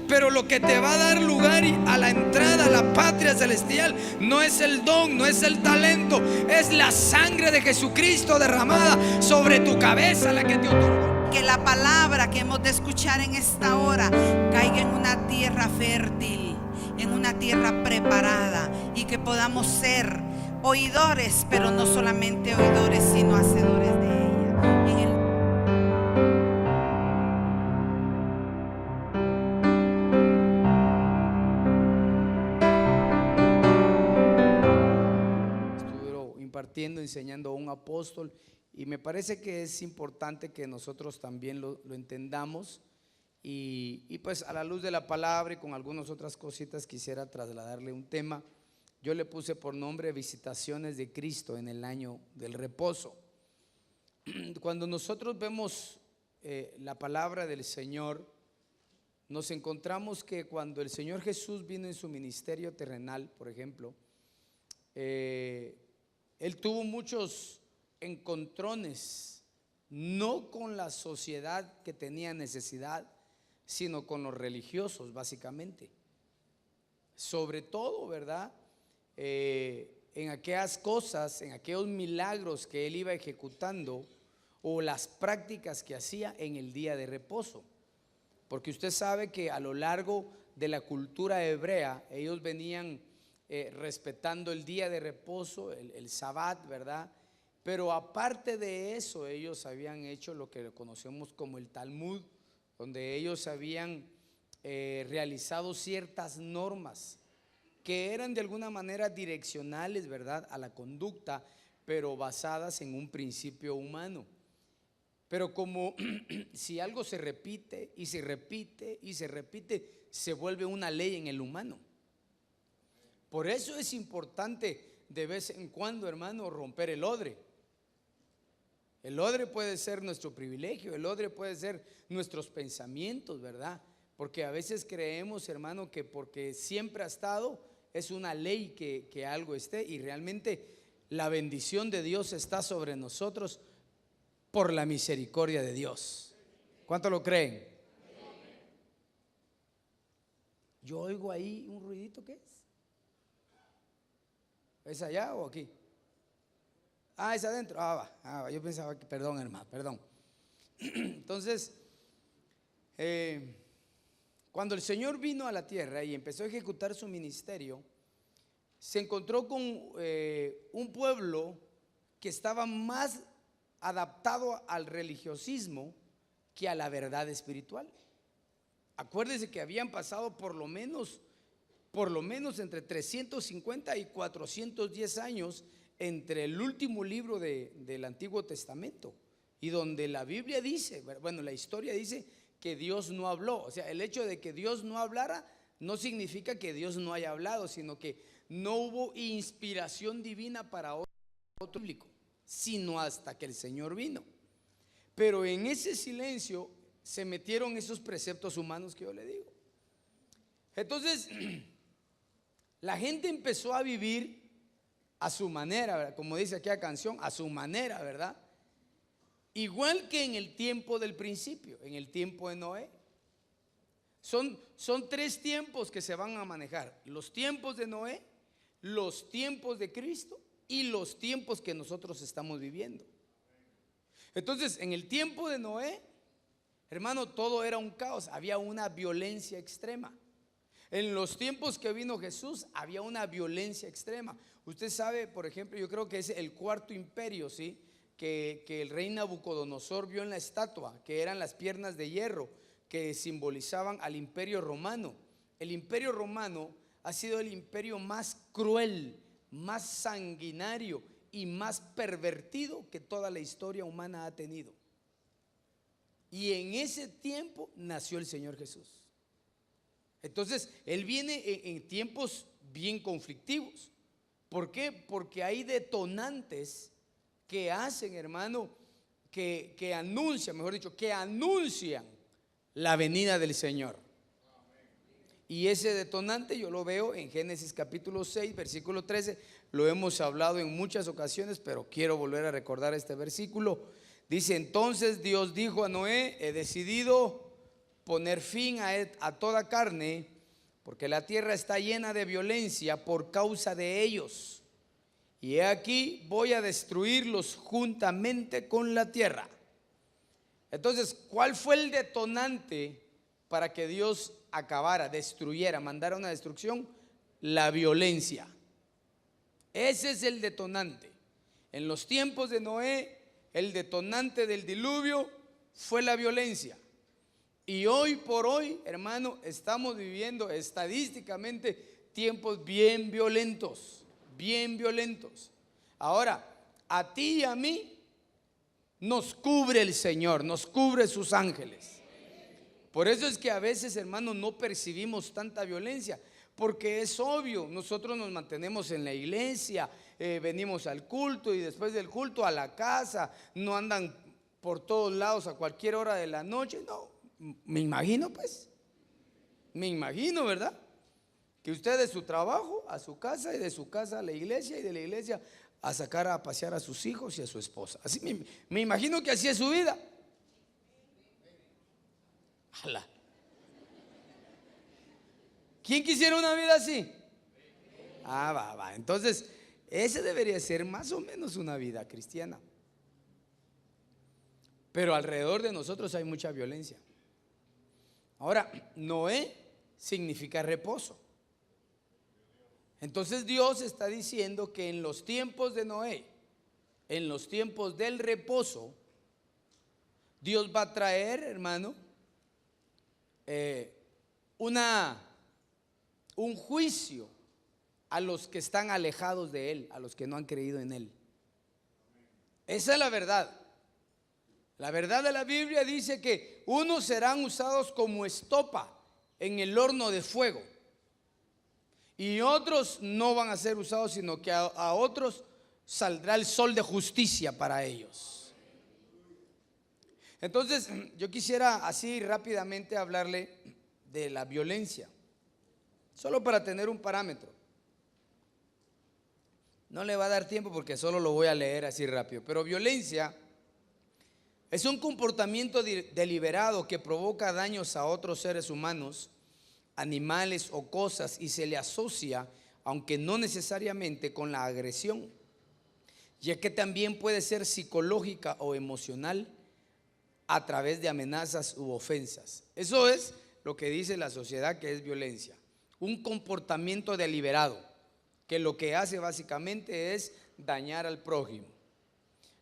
Pero lo que te va a dar lugar a la entrada a la patria celestial no es el don, no es el talento, es la sangre de Jesucristo derramada sobre tu cabeza la que te otorgó. Que la palabra que hemos de escuchar en esta hora caiga en una tierra fértil, en una tierra preparada, y que podamos ser oidores, pero no solamente oidores, sino hacedores de ella. Estuvo impartiendo, enseñando a un apóstol, y me parece que es importante que nosotros también lo entendamos, y pues a la luz de la palabra y con algunas otras cositas quisiera trasladarle un tema. Yo le puse por nombre Visitaciones de Cristo en el año del reposo. Cuando nosotros vemos la palabra del Señor, nos encontramos que cuando el Señor Jesús vino en su ministerio terrenal, por ejemplo, Él tuvo muchos encontrones, no con la sociedad que tenía necesidad, sino con los religiosos, básicamente. Sobre todo, ¿verdad? En aquellas cosas, en aquellos milagros que él iba ejecutando, o las prácticas que hacía en el día de reposo. Porque usted sabe que a lo largo de la cultura hebrea, ellos venían respetando el día de reposo, el Sabbat, ¿verdad? Pero aparte de eso, ellos habían hecho lo que conocemos como el Talmud, donde ellos habían realizado ciertas normas que eran de alguna manera direccionales, ¿verdad?, a la conducta, pero basadas en un principio humano. Pero como si algo se repite y se repite y se repite, se vuelve una ley en el humano. Por eso es importante de vez en cuando, hermano, romper el odre. El odre puede ser nuestro privilegio, el odre puede ser nuestros pensamientos, ¿verdad? Porque a veces creemos, hermano, que porque siempre ha estado es una ley que algo esté, y realmente la bendición de Dios está sobre nosotros por la misericordia de Dios. ¿Cuánto lo creen? Yo oigo ahí un ruidito. ¿Qué es? ¿Es allá o aquí? Ah, es adentro. Va. Yo pensaba que, perdón, hermano, perdón. Entonces, cuando el Señor vino a la tierra y empezó a ejecutar su ministerio, se encontró con un pueblo que estaba más adaptado al religiosismo que a la verdad espiritual. Acuérdense que habían pasado por lo menos entre 350 y 410 años entre el último libro del Antiguo Testamento, y donde la Biblia dice, bueno, la historia dice que Dios no habló. O sea, el hecho de que Dios no hablara no significa que Dios no haya hablado, sino que no hubo inspiración divina para otro público, sino hasta que el Señor vino. Pero en ese silencio se metieron esos preceptos humanos que yo le digo. Entonces, la gente empezó a vivir a su manera, ¿verdad? Como dice aquella canción, a su manera, ¿verdad? Igual que en el tiempo del principio, en el tiempo de Noé. Son tres tiempos que se van a manejar: los tiempos de Noé, los tiempos de Cristo y los tiempos que nosotros estamos viviendo. Entonces, en el tiempo de Noé, hermano, todo era un caos, había una violencia extrema. En los tiempos que vino Jesús había una violencia extrema. Usted sabe, por ejemplo, yo creo que es el cuarto imperio, ¿sí?, que el rey Nabucodonosor vio en la estatua, que eran las piernas de hierro que simbolizaban al imperio romano. El imperio romano ha sido el imperio más cruel, más sanguinario y más pervertido que toda la historia humana ha tenido. Y en ese tiempo nació el Señor Jesús. Entonces, Él viene en tiempos bien conflictivos. ¿Por qué? Porque hay detonantes que hacen, hermano, que anuncian, mejor dicho, que anuncian la venida del Señor. Y ese detonante yo lo veo en Génesis capítulo 6, versículo 13. Lo hemos hablado en muchas ocasiones, pero quiero volver a recordar este versículo. Dice: entonces Dios dijo a Noé: he decidido poner fin a toda carne, porque la tierra está llena de violencia por causa de ellos. Y he aquí, voy a destruirlos juntamente con la tierra. Entonces, ¿cuál fue el detonante para que Dios acabara, destruyera, mandara una destrucción? La violencia. Ese es el detonante. En los tiempos de Noé, el detonante del diluvio fue la violencia. Y hoy por hoy, hermano, estamos viviendo estadísticamente tiempos bien violentos, bien violentos. Ahora, a ti y a mí nos cubre el Señor, nos cubre sus ángeles. Por eso es que a veces, hermano, no percibimos tanta violencia, porque es obvio, nosotros nos mantenemos en la iglesia, venimos al culto y después del culto a la casa, no andan por todos lados a cualquier hora de la noche. No, me imagino pues, me imagino, ¿verdad? Que usted de su trabajo a su casa y de su casa a la iglesia y de la iglesia a sacar a pasear a sus hijos y a su esposa. Así me imagino que así es su vida. ¡Hala! ¿Quién quisiera una vida así? Va. Entonces, ese debería ser más o menos una vida cristiana. Pero alrededor de nosotros hay mucha violencia. Ahora, Noé significa reposo. Entonces Dios está diciendo que en los tiempos de Noé, en los tiempos del reposo, Dios va a traer, hermano, un juicio a los que están alejados de Él, a los que no han creído en Él. Esa es la verdad. La verdad de la Biblia dice que unos serán usados como estopa en el horno de fuego y otros no van a ser usados, sino que a otros saldrá el sol de justicia para ellos. Entonces, yo quisiera así rápidamente hablarle de la violencia, solo para tener un parámetro. No le va a dar tiempo porque solo lo voy a leer así rápido. Pero violencia es un comportamiento deliberado que provoca daños a otros seres humanos, animales o cosas, y se le asocia, aunque no necesariamente, con la agresión, ya que también puede ser psicológica o emocional a través de amenazas u ofensas. Eso es lo que dice la sociedad que es violencia. Un comportamiento deliberado que lo que hace básicamente es dañar al prójimo.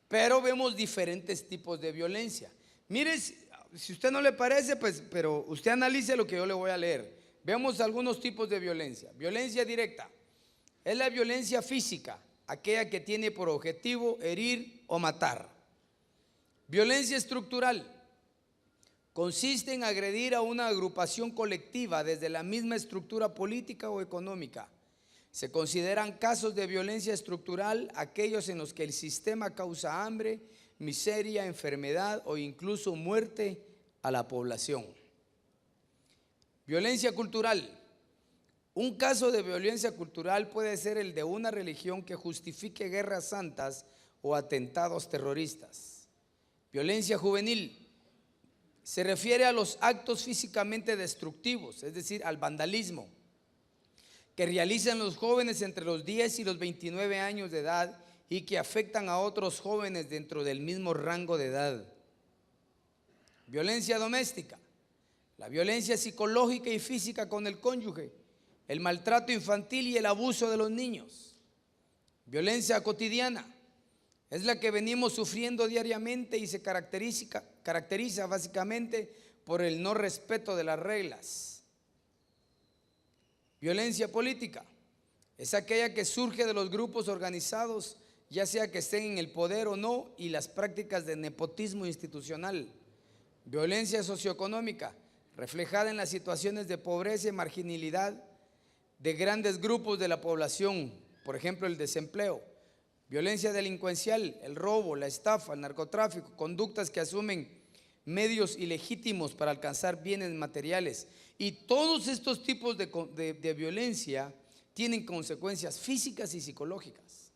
Pero vemos diferentes tipos de violencia. Mire, si usted no le parece, pues, pero usted analice lo que yo le voy a leer. Vemos algunos tipos de violencia. Violencia directa es la violencia física, aquella que tiene por objetivo herir o matar. Violencia estructural consiste en agredir a una agrupación colectiva desde la misma estructura política o económica. Se consideran casos de violencia estructural aquellos en los que el sistema causa hambre, miseria, enfermedad o incluso muerte a la población. Violencia cultural. Un caso de violencia cultural puede ser el de una religión que justifique guerras santas o atentados terroristas. Violencia juvenil. Se refiere a los actos físicamente destructivos, es decir, al vandalismo, que realizan los jóvenes entre los 10 y los 29 años de edad y que afectan a otros jóvenes dentro del mismo rango de edad. Violencia doméstica, la violencia psicológica y física con el cónyuge, el maltrato infantil y el abuso de los niños. Violencia cotidiana, es la que venimos sufriendo diariamente y se caracteriza básicamente por el no respeto de las reglas. Violencia política es aquella que surge de los grupos organizados, ya sea que estén en el poder o no, y las prácticas de nepotismo institucional. Violencia socioeconómica, reflejada en las situaciones de pobreza y marginalidad de grandes grupos de la población, por ejemplo el desempleo. Violencia delincuencial, el robo, la estafa, el narcotráfico, conductas que asumen medios ilegítimos para alcanzar bienes materiales. Y todos estos tipos de violencia tienen consecuencias físicas y psicológicas.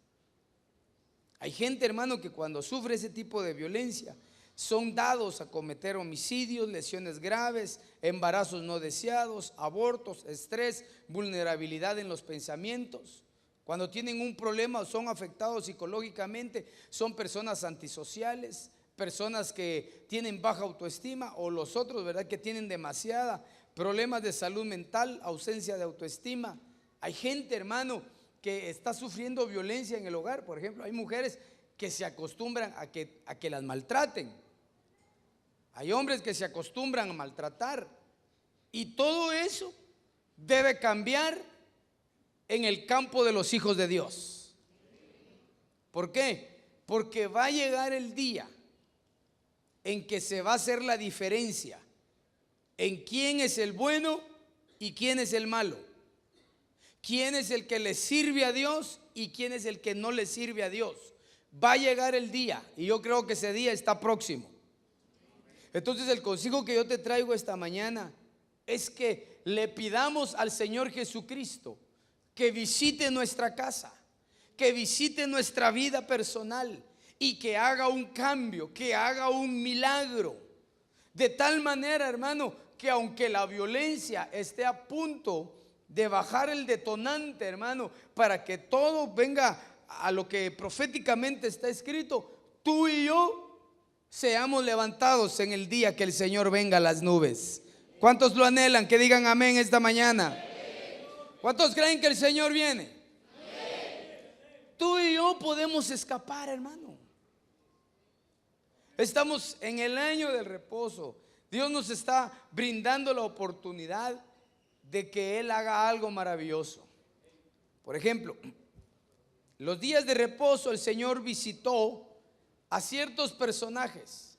Hay gente, hermano, que cuando sufre ese tipo de violencia son dados a cometer homicidios, lesiones graves, embarazos no deseados, abortos, estrés, vulnerabilidad en los pensamientos. Cuando tienen un problema o son afectados psicológicamente, son personas antisociales, personas que tienen baja autoestima, o los otros, ¿verdad?, que tienen demasiada, problemas de salud mental, ausencia de autoestima. Hay gente, hermano, que está sufriendo violencia en el hogar. Por ejemplo, hay mujeres que se acostumbran a que las maltraten. Hay hombres que se acostumbran a maltratar. Y todo eso debe cambiar en el campo de los hijos de Dios. ¿Por qué? Porque va a llegar el día en que se va a hacer la diferencia en quién es el bueno y quién es el malo, quién es el que le sirve a Dios y quién es el que no le sirve a Dios. Va a llegar el día, y yo creo que ese día está próximo. Entonces el consejo que yo te traigo esta mañana es que le pidamos al Señor Jesucristo que visite nuestra casa, que visite nuestra vida personal y que haga un cambio, que haga un milagro. De tal manera, hermano, que aunque la violencia esté a punto de bajar el detonante, hermano, para que todo venga a lo que proféticamente está escrito, tú y yo seamos levantados en el día que el Señor venga a las nubes. ¿Cuántos lo anhelan? Que digan amén esta mañana. ¿Cuántos creen que el Señor viene? Tú y yo podemos escapar, hermano. Estamos en el año del reposo. Dios nos está brindando la oportunidad de que Él haga algo maravilloso. Por ejemplo, los días de reposo el Señor visitó a ciertos personajes.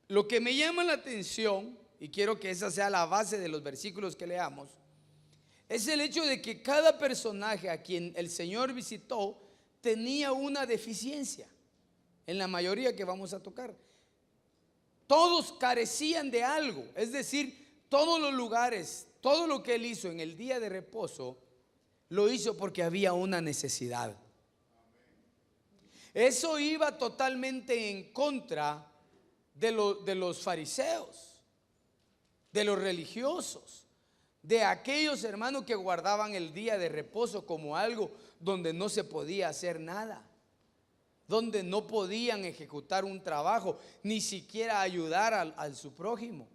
Lo que me llama la atención, y quiero que esa sea la base de los versículos que leamos, es el hecho de que cada personaje a quien el Señor visitó tenía una deficiencia. En la mayoría que vamos a tocar, todos carecían de algo. Es decir, todos los lugares, todo lo que Él hizo en el día de reposo, lo hizo porque había una necesidad. Eso iba totalmente en contra de los fariseos, de los religiosos, de aquellos hermanos que guardaban el día de reposo como algo donde no se podía hacer nada, donde no podían ejecutar un trabajo, ni siquiera ayudar a su prójimo.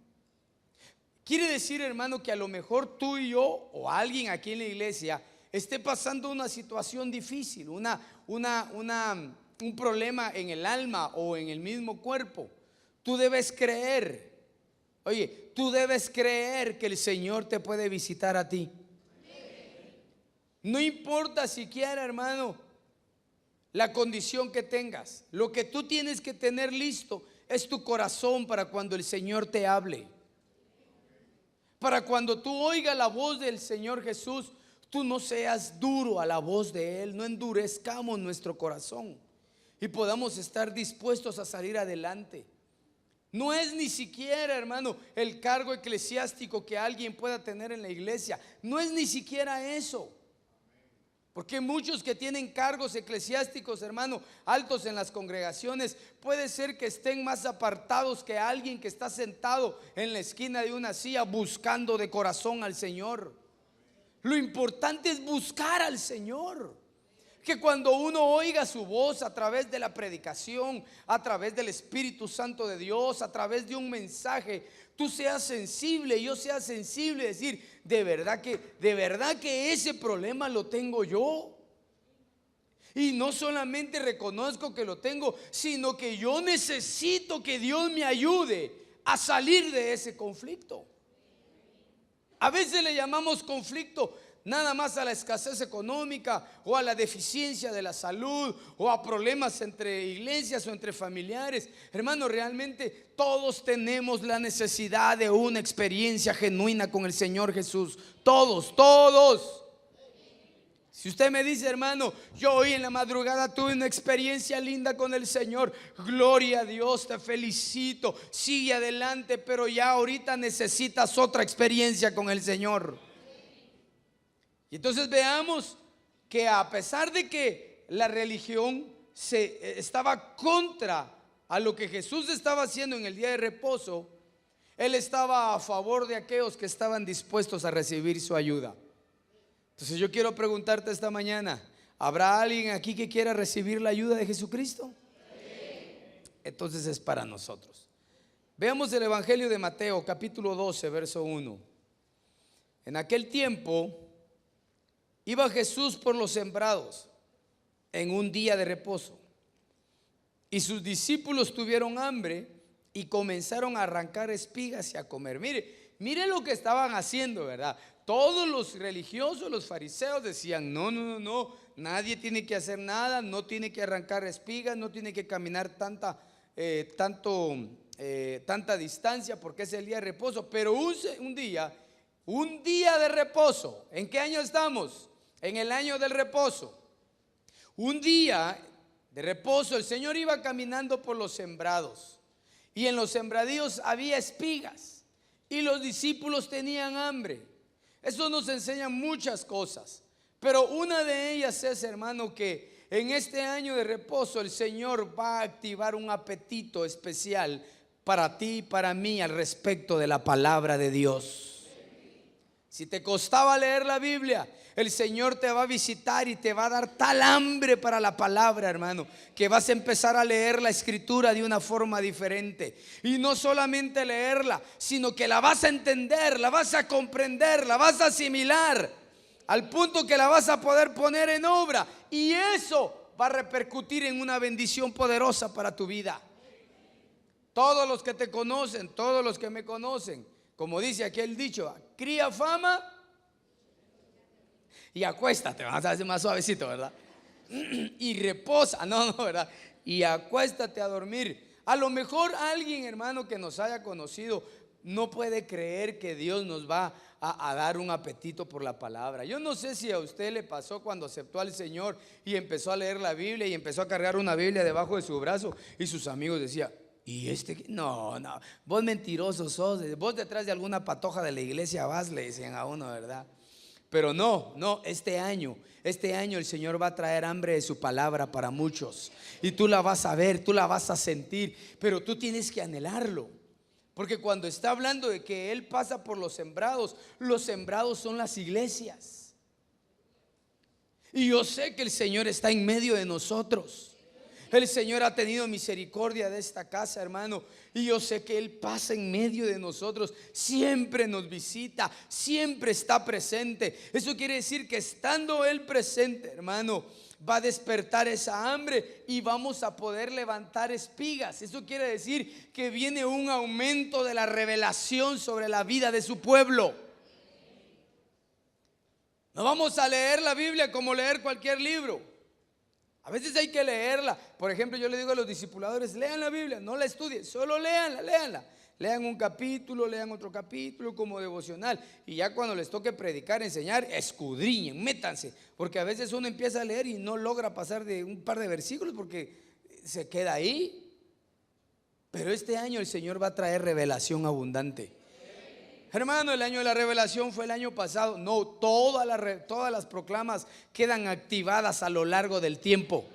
Quiere decir, hermano, que a lo mejor tú y yo o alguien aquí en la iglesia esté pasando una situación difícil, un problema en el alma o en el mismo cuerpo. Tú debes creer, oye, tú debes creer que el Señor te puede visitar a ti. No importa siquiera, hermano, la condición que tengas. Lo que tú tienes que tener listo es tu corazón para cuando el Señor te hable. Para cuando tú oigas la voz del Señor Jesús, tú no seas duro a la voz de Él, no endurezcamos nuestro corazón y podamos estar dispuestos a salir adelante. No es ni siquiera, hermano, el cargo eclesiástico que alguien pueda tener en la iglesia. No es ni siquiera eso. Porque muchos que tienen cargos eclesiásticos, hermano, altos en las congregaciones, puede ser que estén más apartados que alguien que está sentado en la esquina de una silla buscando de corazón al Señor. Lo importante es buscar al Señor. Que cuando uno oiga su voz a través de la predicación, a través del Espíritu Santo de Dios, a través de un mensaje, tú seas sensible, yo sea sensible, decir, de verdad que ese problema lo tengo yo. Y no solamente reconozco que lo tengo, sino que yo necesito que Dios me ayude a salir de ese conflicto. A veces le llamamos conflicto nada más a la escasez económica o a la deficiencia de la salud o a problemas entre iglesias o entre familiares. Hermano, realmente todos tenemos la necesidad de una experiencia genuina con el Señor Jesús. Todos. Si usted me dice, hermano, yo hoy en la madrugada tuve una experiencia linda con el Señor, gloria a Dios, te felicito, sigue adelante, pero ya ahorita necesitas otra experiencia con el Señor. Y entonces veamos que a pesar de que la religión estaba contra a lo que Jesús estaba haciendo en el día de reposo, Él estaba a favor de aquellos que estaban dispuestos a recibir su ayuda. Entonces yo quiero preguntarte esta mañana, ¿habrá alguien aquí que quiera recibir la ayuda de Jesucristo? Entonces es para nosotros. Veamos el Evangelio de Mateo, capítulo 12, verso 1. En aquel tiempo iba Jesús por los sembrados en un día de reposo, y sus discípulos tuvieron hambre y comenzaron a arrancar espigas y a comer. Mire lo que estaban haciendo, ¿verdad? Todos los religiosos, los fariseos decían: no, nadie tiene que hacer nada, no tiene que arrancar espigas, no tiene que caminar tanta distancia porque es el día de reposo. Pero un día de reposo. ¿En qué año estamos? En el año del reposo. Un día de reposo, el Señor iba caminando por los sembrados, y en los sembradíos había espigas, y los discípulos tenían hambre. Eso nos enseña muchas cosas, pero una de ellas es, hermano, que en este año de reposo el Señor va a activar un apetito especial para ti y para mí al respecto de la palabra de Dios. Si te costaba leer la Biblia, el Señor te va a visitar y te va a dar tal hambre para la palabra, hermano, que vas a empezar a leer la Escritura de una forma diferente. Y no solamente leerla, sino que la vas a entender, la vas a comprender, la vas a asimilar, al punto que la vas a poder poner en obra. Y eso va a repercutir en una bendición poderosa para tu vida. Todos los que te conocen, todos los que me conocen, como dice aquí el dicho, cría fama y acuéstate. Vamos a hacer más suavecito, ¿verdad? Y reposa, no, ¿verdad? Y acuéstate a dormir. A lo mejor alguien, hermano, que nos haya conocido no puede creer que Dios nos va a dar un apetito por la palabra. Yo no sé si a usted le pasó cuando aceptó al Señor y empezó a leer la Biblia y empezó a cargar una Biblia debajo de su brazo, y sus amigos decían: ¿y este? No, vos mentiroso sos, vos detrás de alguna patoja de la iglesia vas, le decían a uno, ¿verdad? Pero no, este año el Señor va a traer hambre de su palabra para muchos, y tú la vas a ver, tú la vas a sentir, pero tú tienes que anhelarlo. Porque cuando está hablando de que Él pasa por los sembrados son las iglesias. Y yo sé que el Señor está en medio de nosotros. El Señor ha tenido misericordia de esta casa, hermano, y yo sé que Él pasa en medio de nosotros, siempre nos visita, siempre está presente. Eso quiere decir que estando Él presente, hermano, va a despertar esa hambre y vamos a poder levantar espigas. Eso quiere decir que viene un aumento de la revelación sobre la vida de su pueblo. No vamos a leer la Biblia como leer cualquier libro. A veces hay que leerla. Por ejemplo, yo le digo a los discipuladores: lean la Biblia, no la estudien, solo léanla. Lean un capítulo, lean otro capítulo como devocional, y ya cuando les toque predicar, enseñar, escudriñen, métanse, porque a veces uno empieza a leer y no logra pasar de un par de versículos porque se queda ahí. Pero este año el Señor va a traer revelación abundante. Hermano, el año de la revelación fue el año pasado. No, todas las proclamas quedan activadas a lo largo del tiempo.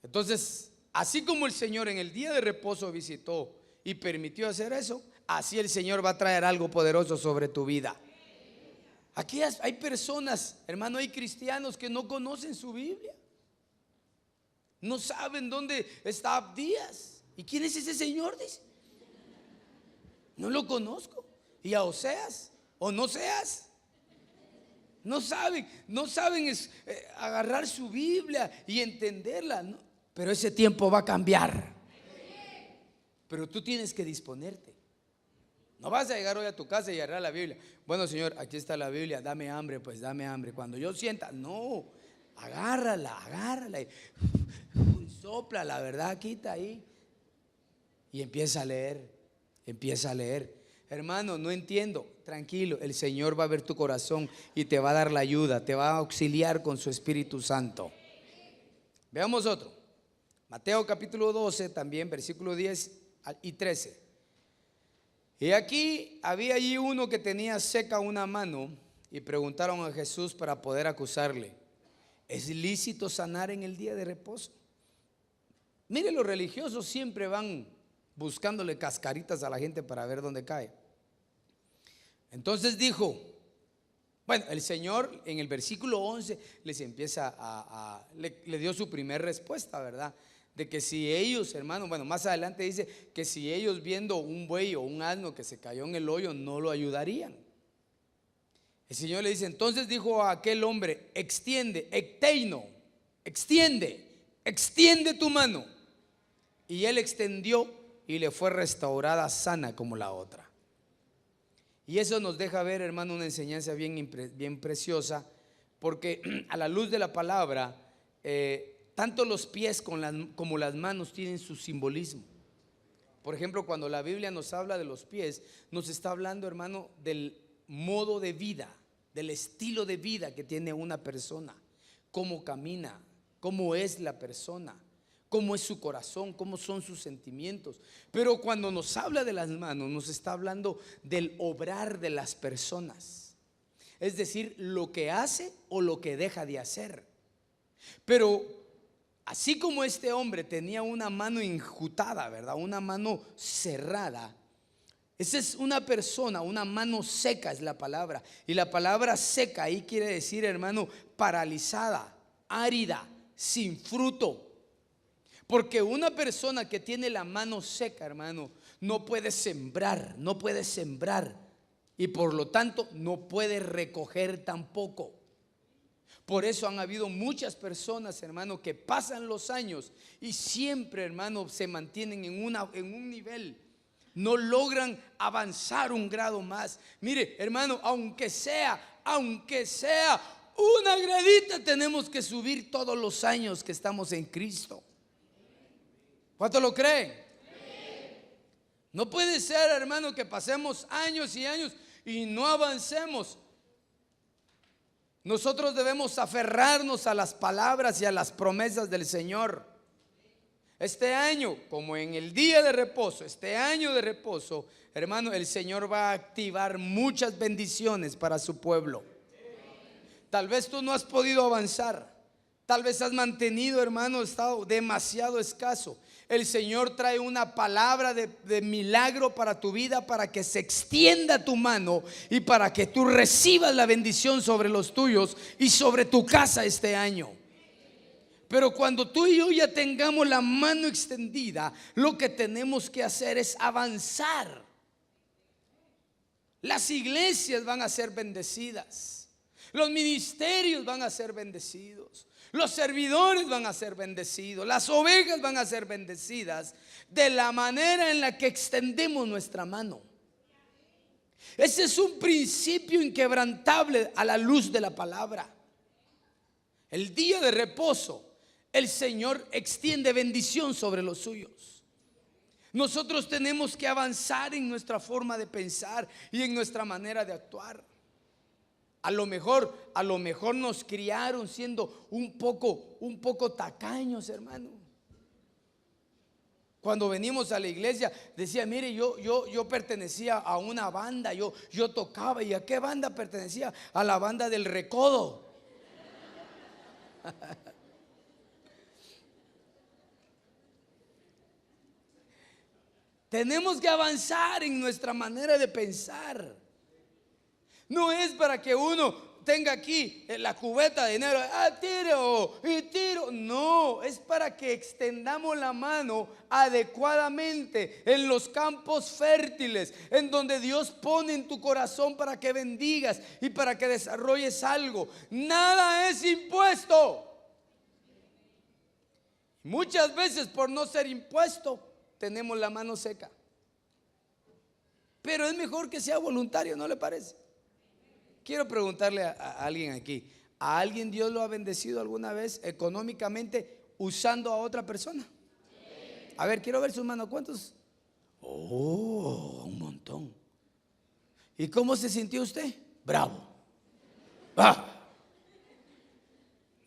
Entonces, así como el Señor en el día de reposo visitó y permitió hacer eso, así el Señor va a traer algo poderoso sobre tu vida. Aquí hay personas, hermano, hay cristianos que no conocen su Biblia, no saben dónde está Abdías. ¿Y quién es ese señor? Dice: no lo conozco. Y a Oseas, o no seas. No saben agarrar su Biblia y entenderla, ¿no? Pero ese tiempo va a cambiar. Pero tú tienes que disponerte. No vas a llegar hoy a tu casa y agarrar la Biblia. Bueno, Señor, aquí está la Biblia, dame hambre, pues dame hambre. Cuando yo sienta, no, agárrala y sopla, la verdad, quita ahí y empieza a leer. Hermano, no entiendo. Tranquilo, el Señor va a ver tu corazón y te va a dar la ayuda, te va a auxiliar con su Espíritu Santo. Veamos otro. Mateo capítulo 12, también versículo 10 y 13. Y aquí había allí uno que tenía seca una mano, y preguntaron a Jesús para poder acusarle: ¿es lícito sanar en el día de reposo? Mire, los religiosos siempre van buscándole cascaritas a la gente para ver dónde cae. Entonces dijo, bueno, el Señor en el versículo 11 les empieza le dio su primer respuesta, ¿verdad? De que si ellos, hermano, bueno, más adelante dice que si ellos viendo un buey o un asno que se cayó en el hoyo no lo ayudarían. El Señor le dice, entonces dijo a aquel hombre, extiende tu mano. Y él extendió y le fue restaurada sana como la otra. Y eso nos deja ver, hermano, una enseñanza bien preciosa, porque a la luz de la palabra, tanto los pies como las manos tienen su simbolismo. Por ejemplo, cuando la Biblia nos habla de los pies, nos está hablando, hermano, del modo de vida, del estilo de vida que tiene una persona, cómo camina, cómo es la persona, cómo es su corazón, cómo son sus sentimientos. Pero cuando nos habla de las manos, nos está hablando del obrar de las personas, es decir, lo que hace o lo que deja de hacer. Pero así como este hombre tenía una mano enjutada, ¿verdad? Una mano cerrada. Esa es una persona, una mano seca es la palabra. Y la palabra seca ahí quiere decir, hermano, paralizada, árida, sin fruto. Porque una persona que tiene la mano seca, hermano, no puede sembrar, y por lo tanto no puede recoger tampoco. Por eso han habido muchas personas, hermano, que pasan los años y siempre, hermano, se mantienen en un nivel. No logran avanzar un grado más. Mire, hermano, aunque sea una gradita, tenemos que subir todos los años que estamos en Cristo. ¿Cuánto lo creen? No puede ser, hermano, que pasemos años y años y no avancemos. Nosotros debemos aferrarnos a las palabras y a las promesas del Señor. Este año, como en el día de reposo, este año de reposo, hermano, el Señor va a activar muchas bendiciones para su pueblo. Tal vez tú no has podido avanzar. Tal vez has mantenido, hermano, estado demasiado escaso. El Señor trae una palabra de milagro para tu vida, para que se extienda tu mano y para que tú recibas la bendición sobre los tuyos y sobre tu casa este año. Pero cuando tú y yo ya tengamos la mano extendida, lo que tenemos que hacer es avanzar. Las iglesias van a ser bendecidas, los ministerios van a ser bendecidos, los servidores van a ser bendecidos, las ovejas van a ser bendecidas de la manera en la que extendemos nuestra mano. Ese es un principio inquebrantable a la luz de la palabra. El día de reposo, el Señor extiende bendición sobre los suyos. Nosotros tenemos que avanzar en nuestra forma de pensar y en nuestra manera de actuar. A lo mejor nos criaron siendo un poco tacaños, hermano. Cuando venimos a la iglesia decía, mire, yo pertenecía a una banda, yo tocaba. ¿Y a qué banda pertenecía? A la banda del Recodo. Tenemos que avanzar en nuestra manera de pensar. No es para que uno tenga aquí la cubeta de dinero, tiro y tiro. No, es para que extendamos la mano adecuadamente en los campos fértiles, en donde Dios pone en tu corazón para que bendigas y para que desarrolles algo. Nada es impuesto. Muchas veces, por no ser impuesto, tenemos la mano seca. Pero es mejor que sea voluntario, ¿no le parece? Quiero preguntarle a alguien aquí, ¿a alguien Dios lo ha bendecido alguna vez económicamente usando a otra persona? A ver, quiero ver sus manos. ¿Cuántos? Oh, un montón. ¿Y cómo se sintió usted? Bravo.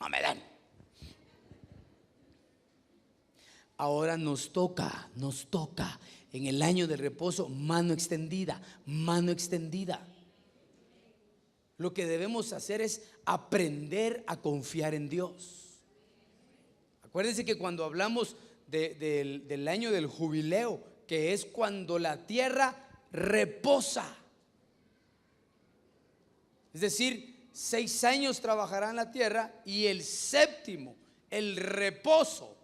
No me dan. Ahora nos toca en el año de reposo, mano extendida. Lo que debemos hacer es aprender a confiar en Dios. Acuérdense que cuando hablamos del año del jubileo, que es cuando la tierra reposa. Es decir, 6 años trabajarán la tierra y el séptimo, el reposo,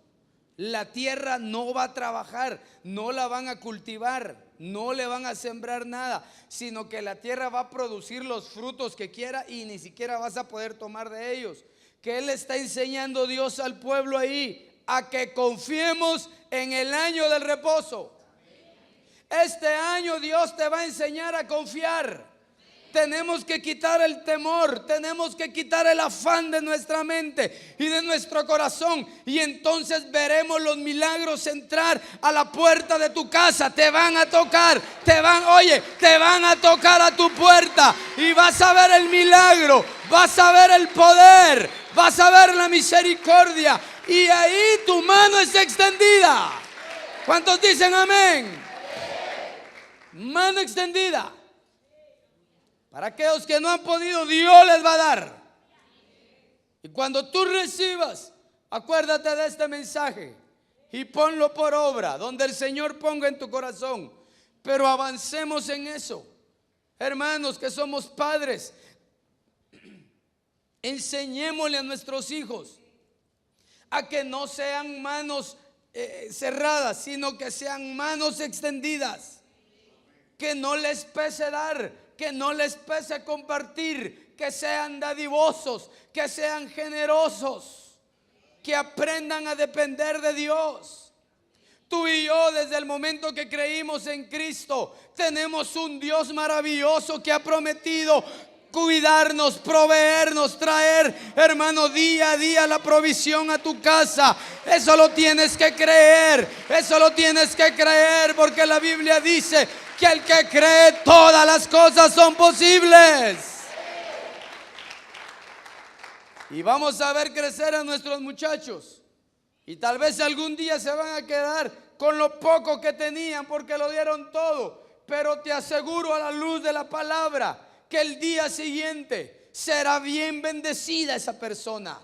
la tierra no va a trabajar, no la van a cultivar, no le van a sembrar nada, sino que la tierra va a producir los frutos que quiera y ni siquiera vas a poder tomar de ellos. ¿Qué le está enseñando Dios al pueblo ahí? A que confiemos en el año del reposo. Este año Dios te va a enseñar a confiar. Tenemos que quitar el temor, tenemos que quitar el afán de nuestra mente y de nuestro corazón, y entonces veremos los milagros entrar a la puerta de tu casa. Te van a tocar, te van a tocar a tu puerta y vas a ver el milagro, vas a ver el poder, vas a ver la misericordia, y ahí tu mano es extendida. ¿Cuántos dicen amén? Mano extendida. Para aquellos que no han podido, Dios les va a dar. Y cuando tú recibas, acuérdate de este mensaje y ponlo por obra, donde el Señor ponga en tu corazón. Pero avancemos en eso. Hermanos que somos padres, enseñémosle a nuestros hijos a que no sean manos cerradas, sino que sean manos extendidas. Que no les pese dar, que no les pese compartir, que sean dadivosos, que sean generosos, que aprendan a depender de Dios. Tú y yo, desde el momento que creímos en Cristo, tenemos un Dios maravilloso que ha prometido cuidarnos, proveernos, traer, hermano, día a día la provisión a tu casa. Eso lo tienes que creer, eso lo tienes que creer, porque la Biblia dice que el que cree, todas las cosas son posibles. Y vamos a ver crecer a nuestros muchachos, y tal vez algún día se van a quedar con lo poco que tenían porque lo dieron todo, pero te aseguro, a la luz de la palabra, que el día siguiente será bien bendecida esa persona.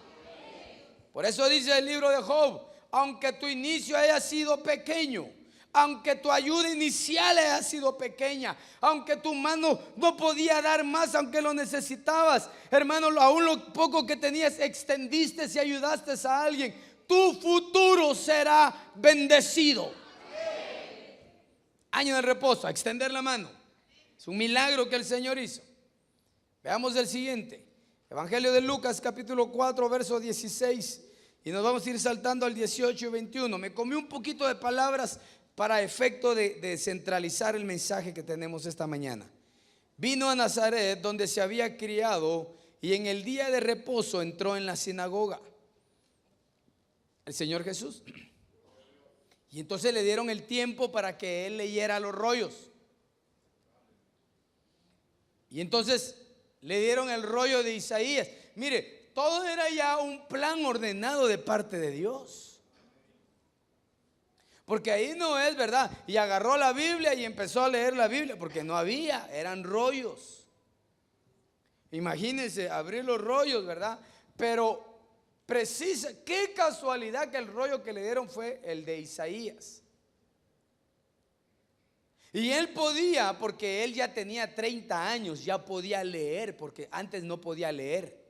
Por eso dice el libro de Job: aunque tu inicio haya sido pequeño, aunque tu ayuda inicial haya sido pequeña, aunque tu mano no podía dar más, aunque lo necesitabas, hermano, aún lo poco que tenías extendiste y ayudaste a alguien, tu futuro será bendecido. Año de reposo, a extender la mano. Es un milagro que el Señor hizo. Veamos el siguiente, Evangelio de Lucas capítulo 4 verso 16, y nos vamos a ir saltando al 18 y 21. Me comí un poquito de palabras para efecto de centralizar el mensaje que tenemos esta mañana. Vino a Nazaret, donde se había criado, y en el día de reposo entró en la sinagoga el Señor Jesús. Y entonces le dieron el tiempo para que él leyera los rollos. Y entonces le dieron el rollo de Isaías. Mire, todo era ya un plan ordenado de parte de Dios. Porque ahí no es, ¿verdad? Y agarró la Biblia y empezó a leer la Biblia, porque no había, eran rollos. Imagínense abrir los rollos, ¿verdad? Pero precisa, qué casualidad que el rollo que le dieron fue el de Isaías. Y él podía, porque él ya tenía 30 años, ya podía leer, porque antes no podía leer.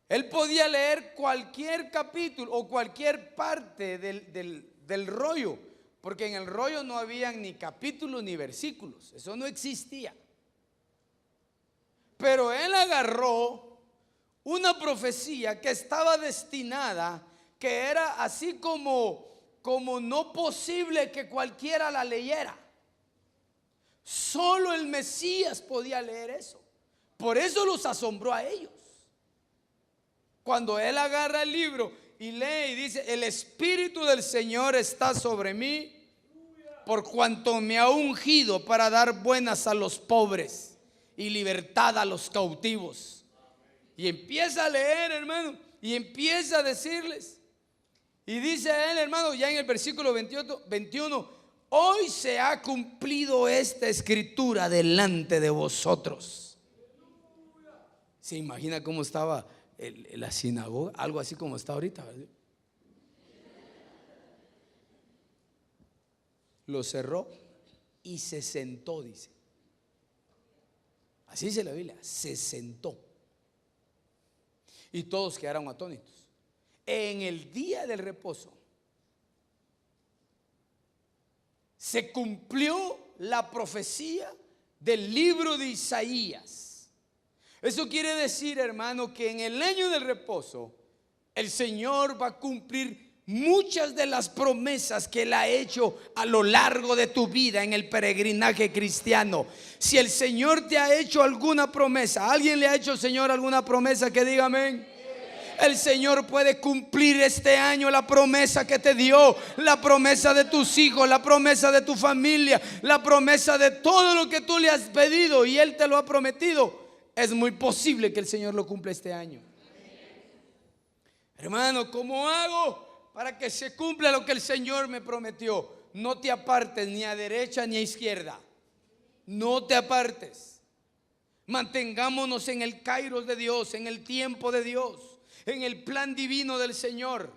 Él podía leer cualquier capítulo o cualquier parte del rollo, porque en el rollo no habían ni capítulos ni versículos, eso no existía. Pero él agarró una profecía que estaba destinada, que era así como no posible que cualquiera la leyera. Solo el Mesías podía leer eso. Por eso los asombró a ellos. Cuando él agarra el libro y lee y dice: el Espíritu del Señor está sobre mí, por cuanto me ha ungido para dar buenas a los pobres y libertad a los cautivos. Y empieza a leer, hermano, y empieza a decirles. Y dice él, hermano, ya en el versículo 21, hoy se ha cumplido esta escritura delante de vosotros. ¿Se imagina cómo estaba la sinagoga? Algo así como está ahorita, ¿verdad? lo cerró y se sentó, dice. Así dice la Biblia, se sentó. Y todos quedaron atónitos. En el día del reposo se cumplió la profecía del libro de Isaías. Eso quiere decir, hermano, que en el año del reposo el Señor va a cumplir muchas de las promesas que Él ha hecho a lo largo de tu vida en el peregrinaje cristiano. Si el Señor te ha hecho alguna promesa, ¿alguien le ha hecho al Señor alguna promesa? Que diga amén. El Señor puede cumplir este año la promesa que te dio, la promesa de tus hijos, la promesa de tu familia, la promesa de todo lo que tú le has pedido y Él te lo ha prometido. Es muy posible que el Señor lo cumpla este año. Hermano, ¿cómo hago para que se cumpla lo que el Señor me prometió? No te apartes ni a derecha ni a izquierda. No te apartes. Mantengámonos en el kairos de Dios, en el tiempo de Dios, en el plan divino del Señor.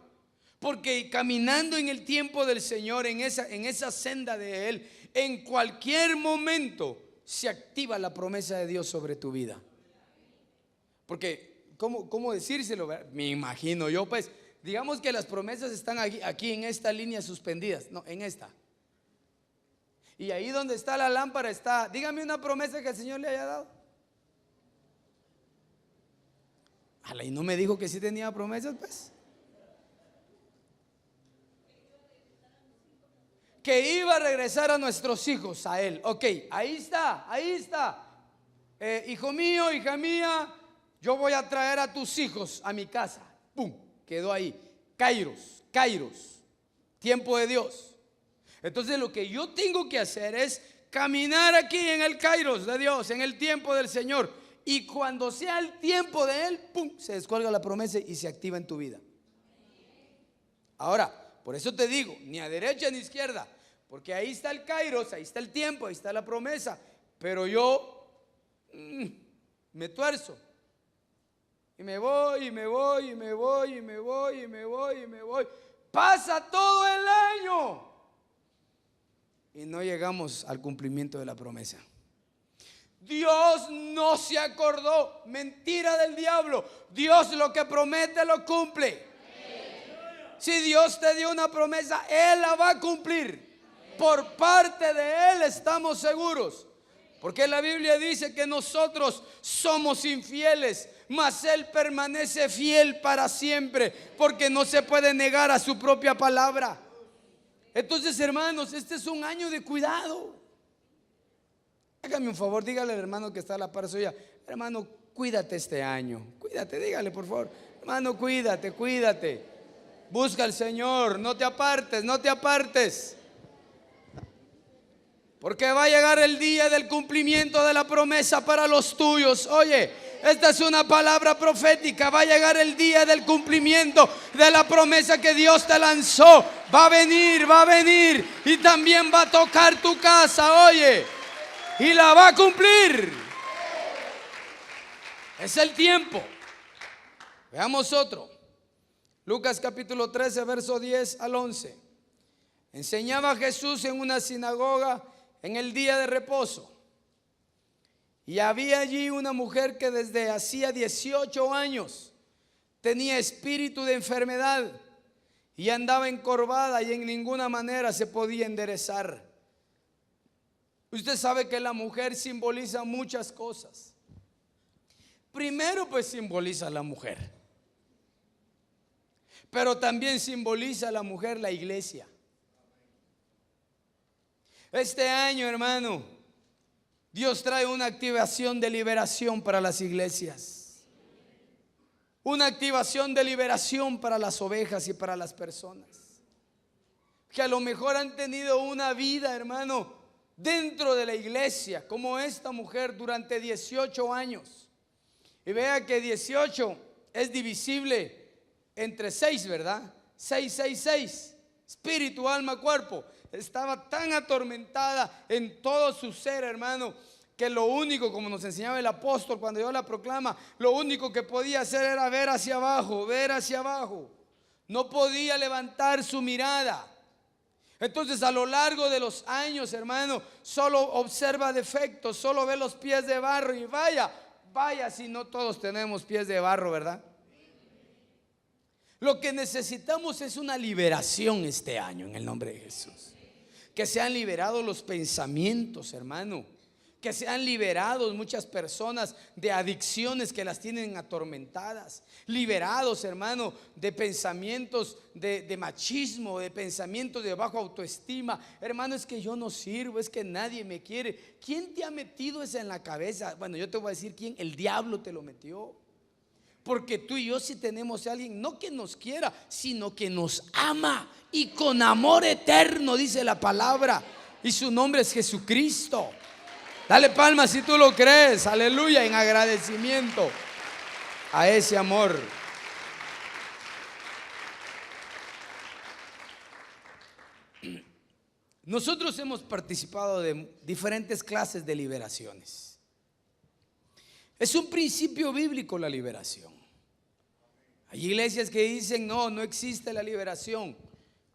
Porque caminando en el tiempo del Señor, en esa senda de Él, en cualquier momento se activa la promesa de Dios sobre tu vida. Porque, ¿cómo decírselo? Me imagino yo, pues, digamos que las promesas están aquí en esta línea suspendidas. No, en esta. Y ahí donde está la lámpara está, dígame una promesa que el Señor le haya dado. Y no me dijo que sí tenía promesas, pues. Que iba a regresar a nuestros hijos, a Él. Ok, ahí está. Hijo mío, hija mía, yo voy a traer a tus hijos a mi casa. Pum, quedó ahí. Kairos, tiempo de Dios. Entonces lo que yo tengo que hacer es caminar aquí en el kairos de Dios, en el tiempo del Señor. Y cuando sea el tiempo de Él, pum, se descuelga la promesa y se activa en tu vida. Ahora, por eso te digo, ni a derecha ni a izquierda, porque ahí está el kairos, ahí está el tiempo, ahí está la promesa. Pero yo me tuerzo. Y me voy. Pasa todo el año y no llegamos al cumplimiento de la promesa. Dios no se acordó. Mentira del diablo. Dios lo que promete lo cumple. Si Dios te dio una promesa, Él la va a cumplir. Por parte de Él estamos seguros. Porque la Biblia dice que nosotros somos infieles, mas Él permanece fiel para siempre, porque no se puede negar a su propia palabra. Entonces, hermanos, este es un año de cuidado. Hágame un favor, dígale al hermano que está a la par suya: hermano, cuídate este año. Cuídate, dígale por favor: hermano, cuídate. Busca al Señor, no te apartes. Porque va a llegar el día del cumplimiento de la promesa para los tuyos. Oye, esta es una palabra profética. Va a llegar el día del cumplimiento de la promesa que Dios te lanzó. Va a venir y también va a tocar tu casa, oye, y la va a cumplir. Es el tiempo. Veamos otro. Lucas capítulo 13, verso 10 al 11. Enseñaba Jesús en una sinagoga en el día de reposo. Y había allí una mujer que desde hacía 18 años tenía espíritu de enfermedad y andaba encorvada y en ninguna manera se podía enderezar. Usted sabe que la mujer simboliza muchas cosas. Primero, pues simboliza a la mujer, pero también simboliza a la mujer la iglesia. Este año, hermano, Dios trae una activación de liberación para las iglesias. Una activación de liberación para las ovejas y para las personas que a lo mejor han tenido una vida, hermano, dentro de la iglesia, como esta mujer durante 18 años. Y vea que 18 es divisible entre 6, ¿verdad? 6. Espíritu, alma, cuerpo. Estaba tan atormentada en todo su ser, hermano, que lo único, como nos enseñaba el apóstol cuando dio la proclama, lo único que podía hacer era ver hacia abajo. No podía levantar su mirada. Entonces, a lo largo de los años, hermano, solo observa defectos, solo ve los pies de barro y vaya si no todos tenemos pies de barro, ¿verdad? Lo que necesitamos es una liberación este año en el nombre de Jesús. Que sean liberados los pensamientos, hermano. Que sean liberados muchas personas de adicciones que las tienen atormentadas. Liberados, hermano, de pensamientos de machismo, de pensamientos de baja autoestima. Hermano, es que yo no sirvo, es que nadie me quiere. ¿Quién te ha metido eso en la cabeza? Bueno, yo te voy a decir quién. El diablo te lo metió. Porque tú y yo sí tenemos a alguien, no que nos quiera, sino que nos ama y con amor eterno, dice la palabra. Y su nombre es Jesucristo. Dale palmas si tú lo crees, aleluya, en agradecimiento a ese amor. Nosotros hemos participado de diferentes clases de liberaciones. Es un principio bíblico la liberación. Hay iglesias que dicen no existe la liberación,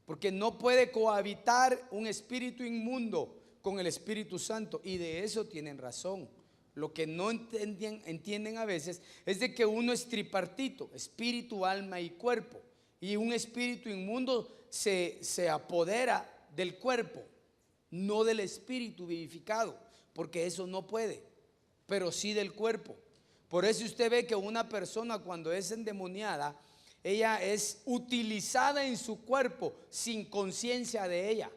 porque no puede cohabitar un espíritu inmundo con el Espíritu Santo, y de eso tienen razón. Lo que no entienden a veces es de que uno es tripartito, espíritu, alma y cuerpo, y un espíritu inmundo se apodera del cuerpo, no del espíritu vivificado, porque eso no puede, pero sí del cuerpo. Por eso usted ve que una persona cuando es endemoniada, ella es utilizada en su cuerpo sin conciencia de ella.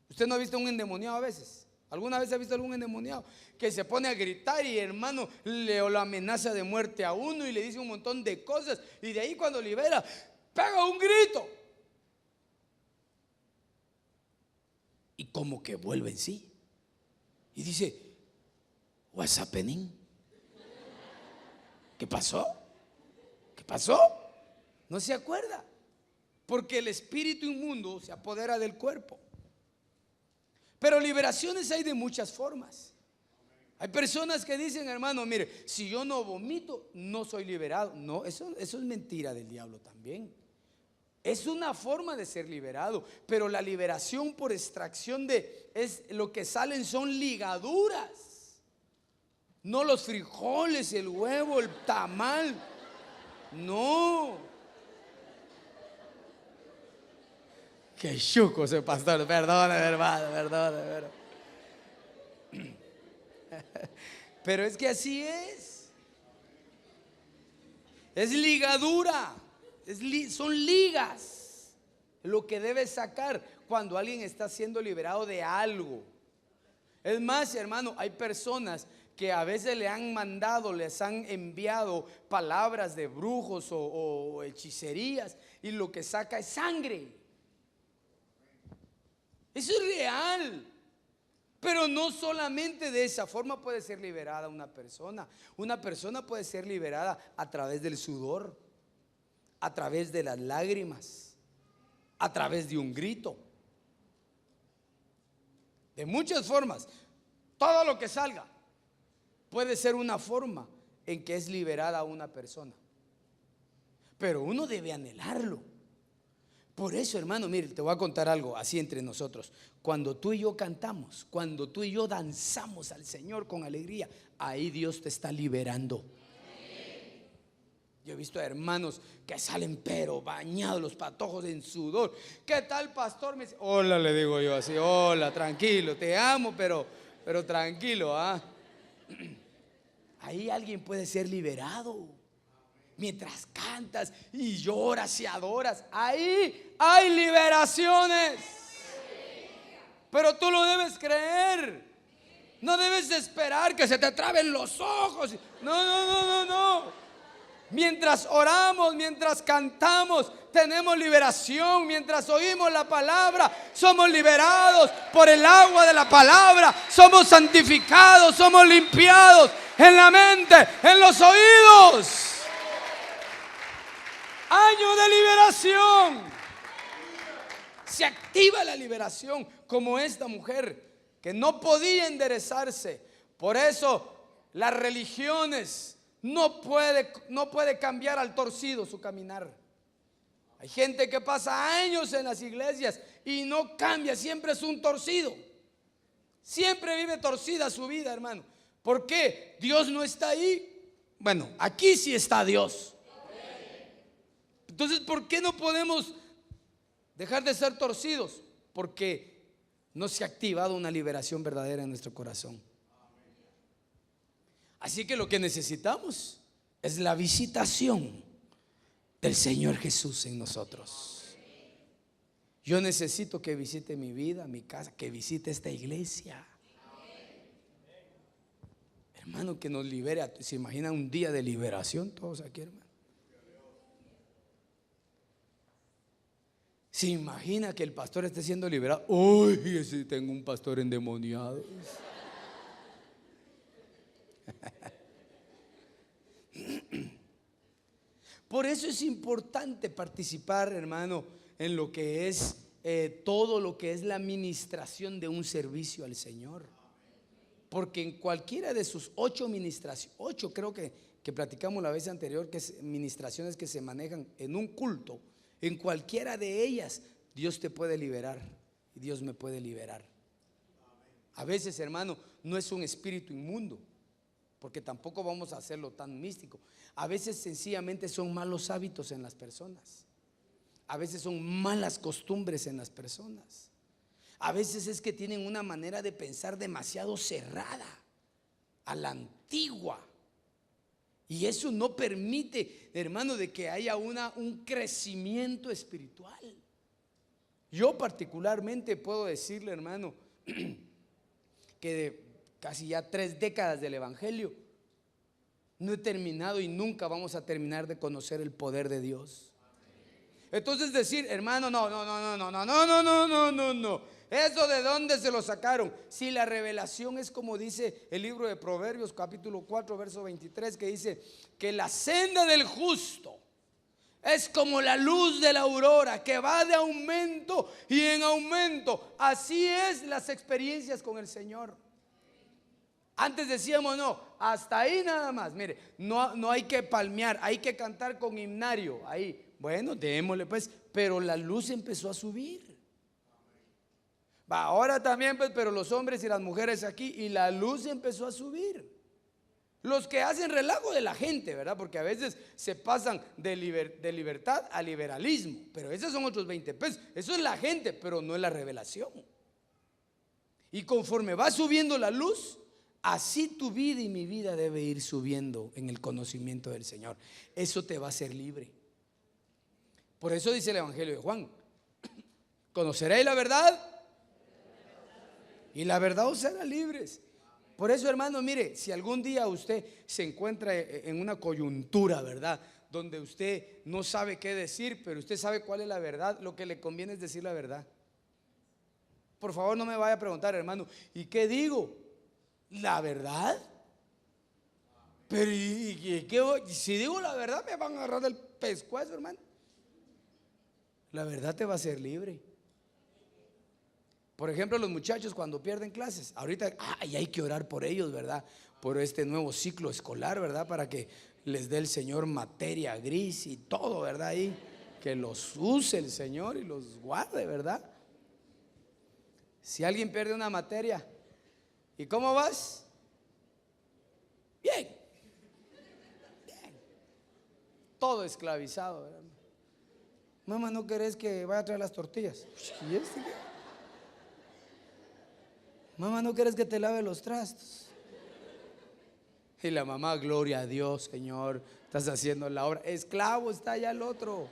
¿Usted no ha visto un endemoniado a veces? ¿Alguna vez ha visto algún endemoniado que se pone a gritar y, hermano, le amenaza de muerte a uno y le dice un montón de cosas, y de ahí cuando libera pega un grito y como que vuelve en sí y dice: "What's happening?" ¿Qué pasó? ¿Qué pasó? No se acuerda, porque el espíritu inmundo se apodera del cuerpo. Pero liberaciones hay de muchas formas. Hay personas que dicen: hermano, mire, si yo no vomito, no soy liberado. No, eso es mentira del diablo también. Es una forma de ser liberado, pero la liberación por extracción es lo que salen son ligaduras. No los frijoles, el huevo, el tamal. No. Qué chuco ese pastor, perdone, hermano, perdone. Pero es que así es. Es ligadura, son ligas lo que debe sacar cuando alguien está siendo liberado de algo. Es más, hermano, hay personas que a veces le han mandado, les han enviado palabras de brujos o hechicerías, y lo que saca es sangre. Eso es real. Pero no solamente de esa forma puede ser liberada una persona. Una persona puede ser liberada a través del sudor, a través de las lágrimas, a través de un grito. De muchas formas. Todo lo que salga puede ser una forma en que es liberada una persona. Pero uno debe anhelarlo. Por eso, hermano, mire, te voy a contar algo así entre nosotros. Cuando tú y yo cantamos, cuando tú y yo danzamos al Señor con alegría, ahí Dios te está liberando. Yo he visto a hermanos que salen pero bañados, los patojos en sudor. ¿Qué tal, pastor? Me dice: hola, le digo yo así: hola, tranquilo, te amo, pero tranquilo, ¿ah? Ahí alguien puede ser liberado. Mientras cantas y lloras y adoras, ahí hay liberaciones. Pero tú lo debes creer. No debes esperar que se te traben los ojos. No. Mientras oramos, mientras cantamos, tenemos liberación. Mientras oímos la palabra, somos liberados por el agua de la palabra. Somos santificados, somos limpiados en la mente, en los oídos. Año de liberación. Se activa la liberación, como esta mujer que no podía enderezarse. Por eso las religiones no puede cambiar al torcido su caminar. Hay gente que pasa años en las iglesias y no cambia, siempre es un torcido. Siempre vive torcida su vida, hermano. ¿Por qué? Dios no está ahí. Bueno, aquí sí está Dios. Entonces, ¿por qué no podemos dejar de ser torcidos? Porque no se ha activado una liberación verdadera en nuestro corazón. Así que lo que necesitamos es la visitación del Señor Jesús en nosotros. Yo necesito que visite mi vida, mi casa, que visite esta iglesia. Hermano, que nos libere. ¿Se imagina un día de liberación todos aquí, hermano? ¿Se imagina que el pastor esté siendo liberado? Uy, si tengo un pastor endemoniado. Por eso es importante participar, hermano, en lo que es todo lo que es la administración de un servicio al Señor. Porque en cualquiera de sus 8 ministraciones, 8 creo que platicamos la vez anterior, que es ministraciones que se manejan en un culto, en cualquiera de ellas Dios te puede liberar y Dios me puede liberar. A veces, hermano, no es un espíritu inmundo, porque tampoco vamos a hacerlo tan místico. A veces sencillamente son malos hábitos en las personas. A veces son malas costumbres en las personas. A veces es que tienen una manera de pensar demasiado cerrada, a la antigua. Y eso no permite, hermano, de que haya un crecimiento espiritual. Yo particularmente puedo decirle, hermano, que de casi ya 3 décadas del evangelio no he terminado y nunca vamos a terminar de conocer el poder de Dios. Entonces decir, hermano, no. ¿Eso de dónde se lo sacaron? Si la revelación es como dice el libro de Proverbios capítulo 4 verso 23, que dice que la senda del justo es como la luz de la aurora, que va de aumento y en aumento. Así es las experiencias con el Señor. Antes decíamos no, hasta ahí nada más. Mire, no hay que palmear, hay que cantar con himnario. Ahí, bueno, démosle pues. Pero la luz empezó a subir. Va, ahora también pues, pero los hombres y las mujeres aquí, y la luz empezó a subir. Los que hacen relajo de la gente, ¿verdad? Porque a veces se pasan de libertad a liberalismo. Pero esos son otros 20 pesos. Eso es la gente, pero no es la revelación. Y conforme va subiendo la luz, así tu vida y mi vida debe ir subiendo en el conocimiento del Señor. Eso te va a hacer libre. Por eso dice el Evangelio de Juan: conoceréis la verdad y la verdad os hará libres. Por eso, hermano, mire, si algún día usted se encuentra en una coyuntura, ¿verdad?, donde usted no sabe qué decir, pero usted sabe cuál es la verdad, lo que le conviene es decir la verdad. Por favor, no me vaya a preguntar, hermano, ¿y qué digo? ¿La verdad? Pero ¿y qué? Si digo la verdad me van a agarrar del pescuezo, hermano. La verdad te va a hacer libre. Por ejemplo, los muchachos cuando pierden clases, ahorita hay que orar por ellos, ¿verdad? Por este nuevo ciclo escolar, ¿verdad? Para que les dé el Señor materia gris y todo, ¿verdad? Ahí, que los use el Señor y los guarde, ¿verdad? Si alguien pierde una materia, ¿y cómo vas? Bien. Todo esclavizado, ¿verdad? Mamá, ¿no querés que vaya a traer las tortillas? ¿Y este qué? Mamá, ¿no quieres que te lave los trastos? Y la mamá, gloria a Dios, Señor, estás haciendo la obra. Esclavo, está allá el otro.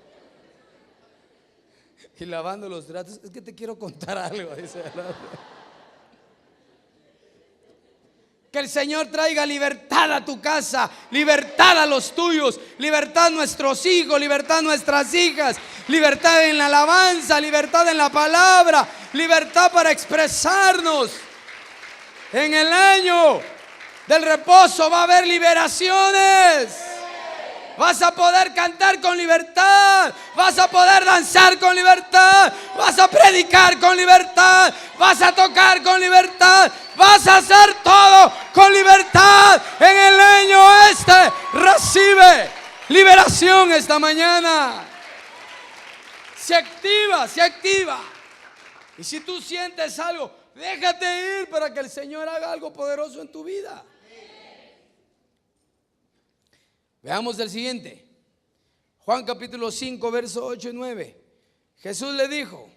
Y lavando los trastos. Es que te quiero contar algo, dice el otro. Que el Señor traiga libertad a tu casa, libertad a los tuyos, libertad a nuestros hijos, libertad a nuestras hijas, libertad en la alabanza, libertad en la palabra, libertad para expresarnos. En el año del reposo va a haber liberaciones. Vas a poder cantar con libertad, vas a poder danzar con libertad, vas a predicar con libertad, vas a tocar con libertad, vas a hacer todo con libertad. En el año recibe liberación esta mañana. Se activa, se activa. Y si tú sientes algo, déjate ir para que el Señor haga algo poderoso en tu vida. Veamos el siguiente. Juan capítulo 5, verso 8 y 9. Jesús le dijo: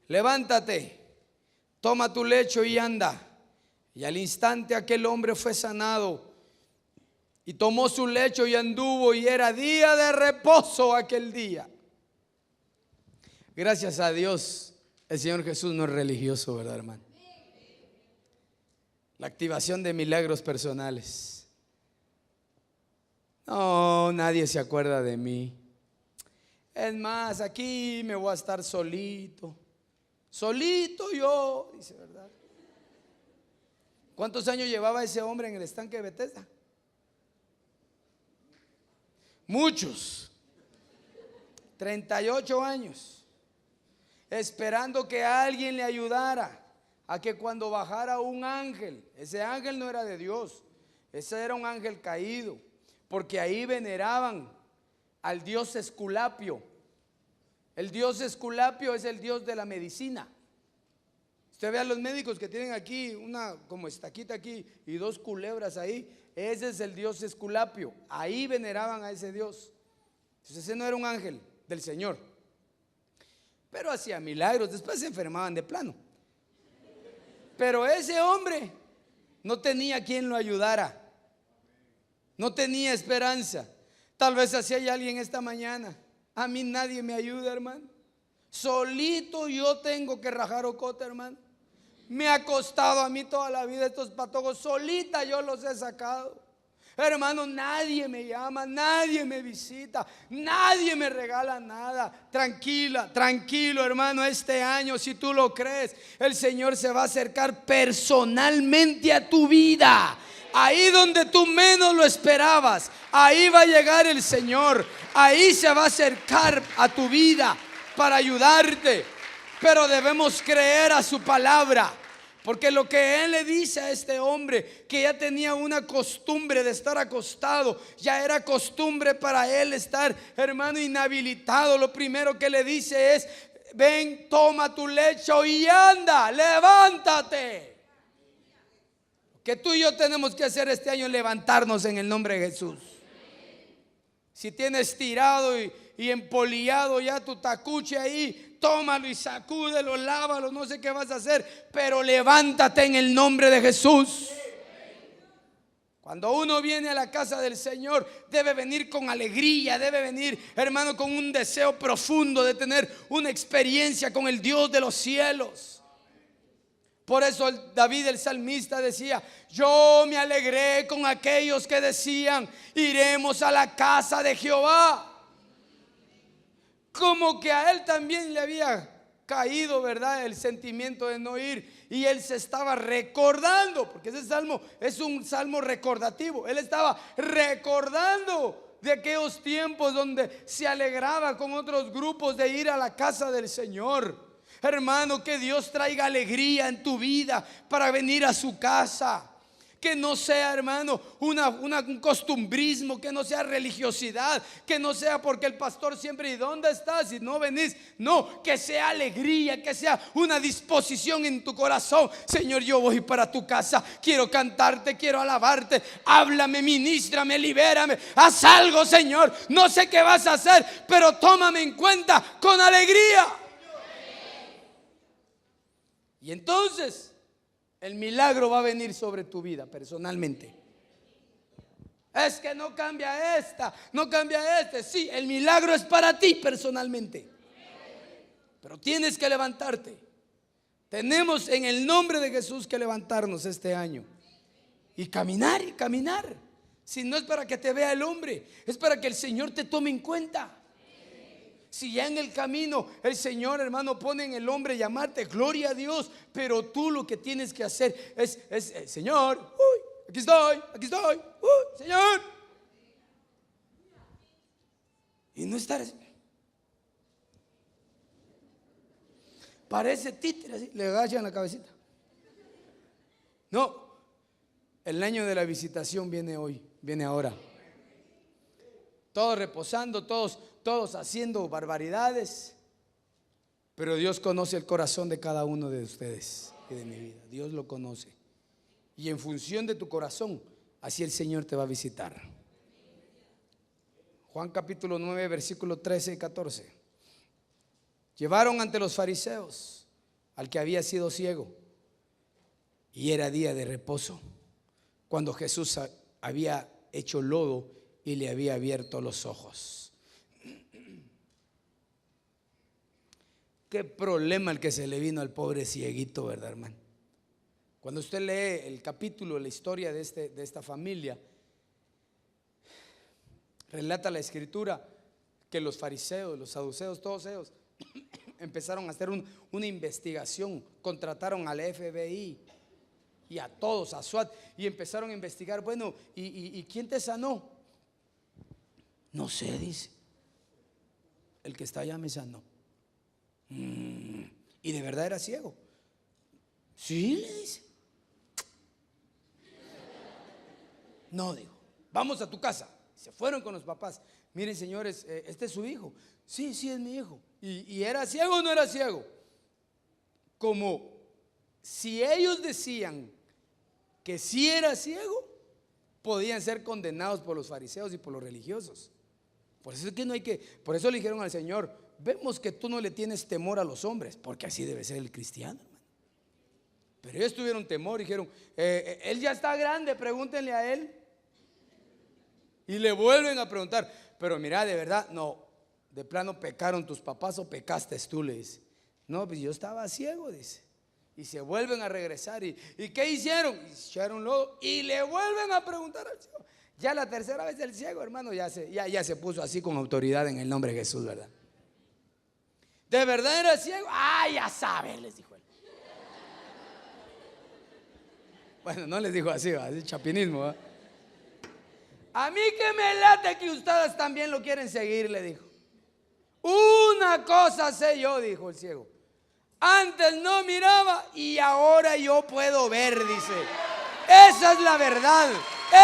levántate, toma tu lecho y anda. Y al instante aquel hombre fue sanado y tomó su lecho y anduvo, y era día de reposo aquel día. Gracias a Dios, el Señor Jesús no es religioso, ¿verdad, hermano? La activación de milagros personales. No, nadie se acuerda de mí. Es más, aquí me voy a estar solito. Solito yo, dice, ¿verdad? ¿Cuántos años llevaba ese hombre en el estanque de Bethesda? Muchos. 38 años. Esperando que alguien le ayudara a que cuando bajara un ángel, ese ángel no era de Dios, ese era un ángel caído, porque ahí veneraban al dios Esculapio. El dios Esculapio es el dios de la medicina. Usted ve a los médicos que tienen aquí una como estaquita aquí y dos culebras ahí. Ese es el dios Esculapio. Ahí veneraban a ese dios. Entonces ese no era un ángel del Señor, pero hacía milagros. Después se enfermaban de plano. Pero ese hombre no tenía quien lo ayudara. No tenía esperanza. Tal vez así hay alguien esta mañana. A mí nadie me ayuda, hermano. Solito yo tengo que rajar ocota, hermano. Me ha costado a mí toda la vida estos patojos. Solita yo los he sacado. Hermano, nadie me llama, nadie me visita, nadie me regala nada. Tranquila, tranquilo, hermano. Este año, si tú lo crees, el Señor se va a acercar personalmente a tu vida. Ahí donde tú menos lo esperabas, ahí va a llegar el Señor. Ahí se va a acercar a tu vida para ayudarte. Pero debemos creer a su palabra, porque lo que él le dice a este hombre, que ya tenía una costumbre de estar acostado, ya era costumbre para él estar, hermano, inhabilitado. Lo primero que le dice es: ven, toma tu lecho y anda, levántate. Que tú y yo tenemos que hacer este año es levantarnos en el nombre de Jesús. Si tienes tirado y empoliado ya tu tacuche ahí, tómalo y sacúdelo, lávalo, no sé qué vas a hacer, pero levántate en el nombre de Jesús. Cuando uno viene a la casa del Señor, debe venir con alegría, debe venir, hermano, con un deseo profundo de tener una experiencia con el Dios de los cielos. Por eso David el salmista decía: yo me alegré con aquellos que decían, iremos a la casa de Jehová. Como que a él también le había caído, ¿verdad?, el sentimiento de no ir. Y él se estaba recordando, porque ese salmo es un salmo recordativo. Él estaba recordando de aquellos tiempos donde se alegraba con otros grupos de ir a la casa del Señor. Hermano, que Dios traiga alegría en tu vida para venir a su casa. Que no sea, hermano, un costumbrismo, que no sea religiosidad, que no sea porque el pastor siempre: ¿y dónde estás? Y no venís. No, que sea alegría, que sea una disposición en tu corazón. Señor, yo voy para tu casa, quiero cantarte, quiero alabarte. Háblame, ministrame, libérame, haz algo, Señor. No sé qué vas a hacer, pero tómame en cuenta con alegría. Y entonces el milagro va a venir sobre tu vida personalmente. Es que no cambia esta, no cambia este. Sí, el milagro es para ti personalmente, pero tienes que levantarte. Tenemos en el nombre de Jesús que levantarnos este año y caminar y caminar. Si no es para que te vea el hombre, es para que el Señor te tome en cuenta. Si ya en el camino el Señor, hermano, pone en el hombre llamarte, gloria a Dios. Pero tú lo que tienes que hacer es Señor, aquí estoy, Señor. Y no estar así. Parece títere así, le agachan la cabecita. No, el año de la visitación viene hoy, viene ahora. Todos reposando, todos haciendo barbaridades. Pero Dios conoce el corazón de cada uno de ustedes y de mi vida. Dios lo conoce. Y en función de tu corazón, así el Señor te va a visitar. Juan capítulo 9, versículo 13 y 14. Llevaron ante los fariseos al que había sido ciego, y era día de reposo, cuando Jesús había hecho lodo y le había abierto los ojos. Qué problema el que se le vino al pobre cieguito, ¿verdad, hermano? Cuando usted lee el capítulo, la historia de esta familia, relata la escritura que los fariseos, los saduceos, todos ellos empezaron a hacer una investigación. Contrataron al FBI y a todos, a SWAT, y empezaron a investigar. Bueno, ¿y quién te sanó? No sé, dice. El que está allá me sanó. ¿Y de verdad era ciego? Sí, le dice. No, dijo, vamos a tu casa. Se fueron con los papás. Miren, señores, este es su hijo. Sí, sí, es mi hijo. ¿Y era ciego o no era ciego? Como si ellos decían que sí era ciego, podían ser condenados por los fariseos y por los religiosos. Por eso es que no hay que, por eso le dijeron al Señor: vemos que tú no le tienes temor a los hombres, porque así debe ser el cristiano, hermano. Pero ellos tuvieron temor y dijeron: él ya está grande, pregúntenle a él. Y le vuelven a preguntar: pero mira, de verdad, no, de plano pecaron tus papás o pecaste tú, le dice. No, pues yo estaba ciego, dice. Y se vuelven a regresar. ¿Y qué hicieron? Echaron lodo y le vuelven a preguntar al ciego. Ya la tercera vez el ciego, hermano, ya se puso así con autoridad en el nombre de Jesús, ¿verdad? ¿De verdad era ciego? Ah, ya sabes, les dijo él. Bueno, no les dijo así, así chapinismo, ¿verdad? A mí que me late que ustedes también lo quieren seguir, le dijo. Una cosa sé yo, dijo el ciego. Antes no miraba y ahora yo puedo ver, dice. Esa es la verdad.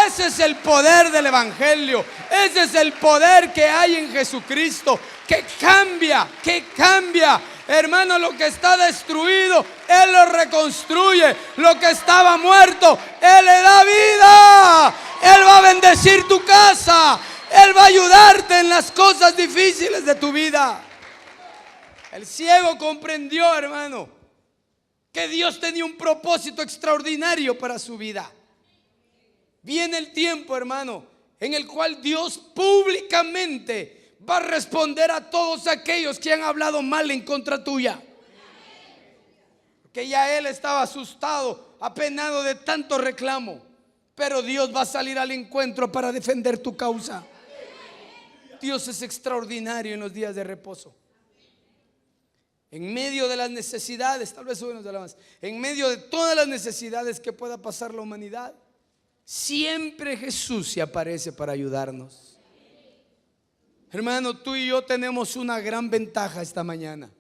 Ese es el poder del evangelio. Ese es el poder que hay en Jesucristo, que cambia. Hermano, lo que está destruido, Él lo reconstruye. Lo que estaba muerto, Él le da vida. Él va a bendecir tu casa. Él va a ayudarte en las cosas difíciles de tu vida. El ciego comprendió, hermano, que Dios tenía un propósito extraordinario para su vida. Viene el tiempo, hermano, en el cual Dios públicamente va a responder a todos aquellos que han hablado mal en contra tuya. Que ya Él estaba asustado, apenado de tanto reclamo. Pero Dios va a salir al encuentro para defender tu causa. Dios es extraordinario en los días de reposo. En medio de las necesidades, tal vez subimos de la más, en medio de todas las necesidades que pueda pasar la humanidad, siempre Jesús se aparece para ayudarnos. Hermano, tú y yo tenemos una gran ventaja esta mañana: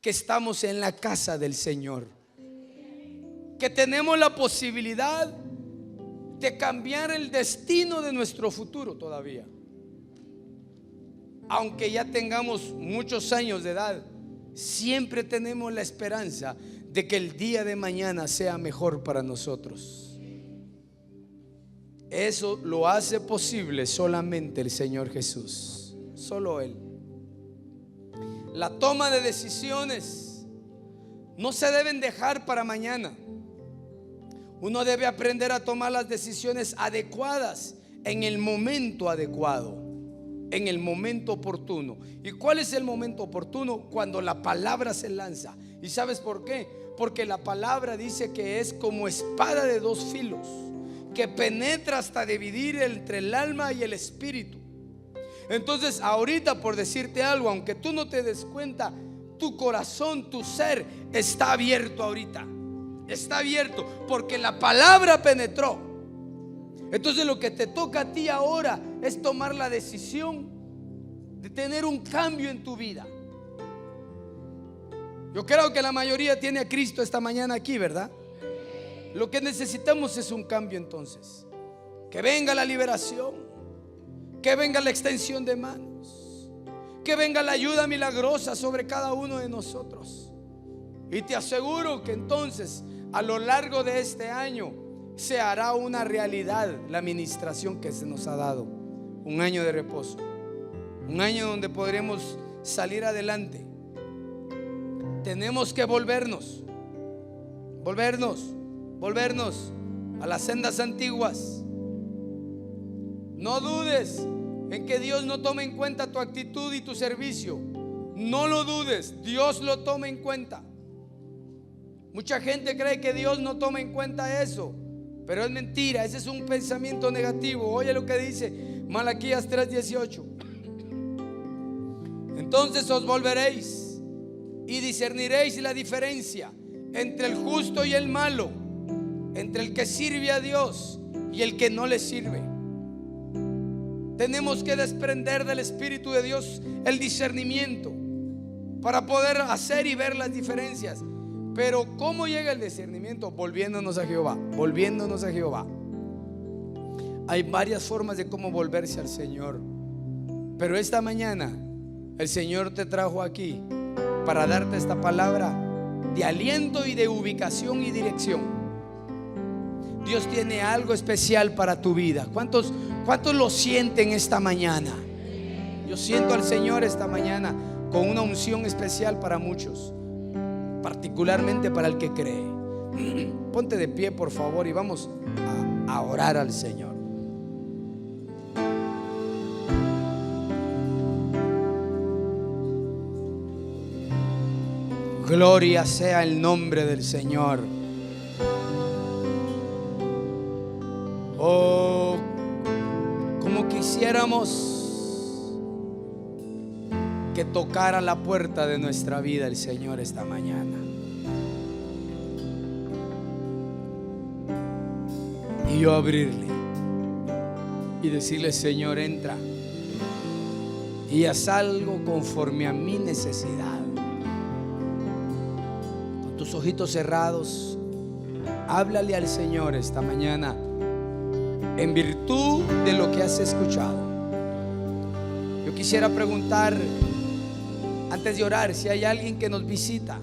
que estamos en la casa del Señor, que tenemos la posibilidad de cambiar el destino de nuestro futuro todavía. Aunque ya tengamos muchos años de edad, siempre tenemos la esperanza de que el día de mañana sea mejor para nosotros. Eso lo hace posible solamente el Señor Jesús, solo Él. La toma de decisiones no se deben dejar para mañana. Uno debe aprender a tomar las decisiones adecuadas en el momento adecuado, en el momento oportuno. ¿Y cuál es el momento oportuno? Cuando la palabra se lanza. ¿Y sabes por qué? Porque la palabra dice que es como espada de dos filos, que penetra hasta dividir entre el alma y el espíritu. Entonces ahorita, por decirte algo, aunque tú no te des cuenta, tu corazón, tu ser está abierto ahorita. Está abierto porque la palabra penetró. Entonces lo que te toca a ti ahora es tomar la decisión de tener un cambio en tu vida. Yo creo que la mayoría tiene a Cristo esta mañana aquí, ¿verdad? Lo que necesitamos es un cambio entonces. Que venga la liberación, que venga la extensión de manos, Que venga la ayuda milagrosa sobre cada uno de nosotros. Y te aseguro que entonces a lo largo de este año se hará una realidad la administración que se nos ha dado. Un año de reposo, un año donde podremos salir adelante. Tenemos que volvernos a las sendas antiguas. No dudes en que Dios no tome en cuenta tu actitud y tu servicio. No lo dudes, Dios lo toma en cuenta. Mucha gente cree que Dios no toma en cuenta eso, pero es mentira. Ese es un pensamiento negativo. Oye lo que dice Malaquías 3:18. Entonces os volveréis y discerniréis la diferencia entre el justo y el malo, entre el que sirve a Dios y el que no le sirve. Tenemos que desprender del Espíritu de Dios el discernimiento para poder hacer y ver las diferencias. Pero ¿cómo llega el discernimiento? Volviéndonos a Jehová. Hay varias formas de cómo volverse al Señor, pero esta mañana el Señor te trajo aquí para darte esta palabra de aliento y de ubicación y dirección. Dios tiene algo especial para tu vida. ¿Cuántos lo sienten esta mañana? Yo siento al Señor esta mañana con una unción especial para muchos, particularmente para el que cree. Ponte de pie, por favor, y vamos a orar al Señor. Gloria sea el nombre del Señor. Oh, como quisiéramos que tocara la puerta de nuestra vida el Señor esta mañana y yo abrirle y decirle: Señor, entra y haz algo conforme a mi necesidad. Con tus ojitos cerrados, háblale al Señor esta mañana en virtud de lo que has escuchado. Yo quisiera preguntar, antes de orar, si hay alguien que nos visita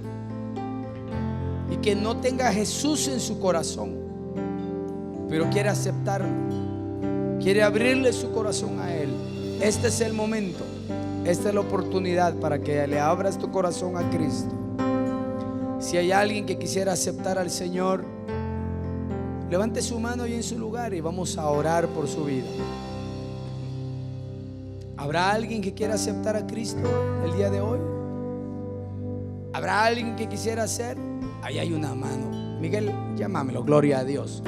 y que no tenga a Jesús en su corazón, pero quiere aceptarlo, quiere abrirle su corazón a Él. Este es el momento, esta es la oportunidad para que le abras tu corazón a Cristo. Si hay alguien que quisiera aceptar al Señor, levante su mano ahí en su lugar y vamos a orar por su vida. ¿Habrá alguien que quiera aceptar a Cristo el día de hoy? ¿Habrá alguien que quisiera hacer? Ahí hay una mano. Miguel, llámamelo. Gloria a Dios.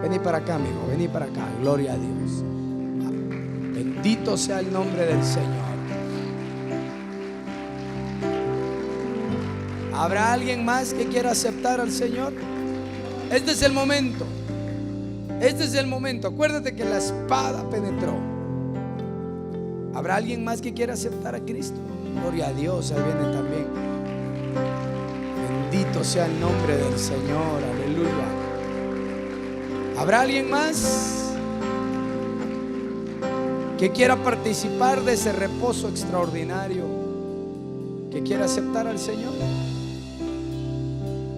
Vení para acá, amigo. Vení para acá. Gloria a Dios. Bendito sea el nombre del Señor. ¿Habrá alguien más que quiera aceptar al Señor? Este es el momento. Este es el momento. Acuérdate que la espada penetró. ¿Habrá alguien más que quiera aceptar a Cristo? Gloria a Dios. Ahí viene también. Bendito sea el nombre del Señor. Aleluya. ¿Habrá alguien más que quiera participar de ese reposo extraordinario, que quiera aceptar al Señor?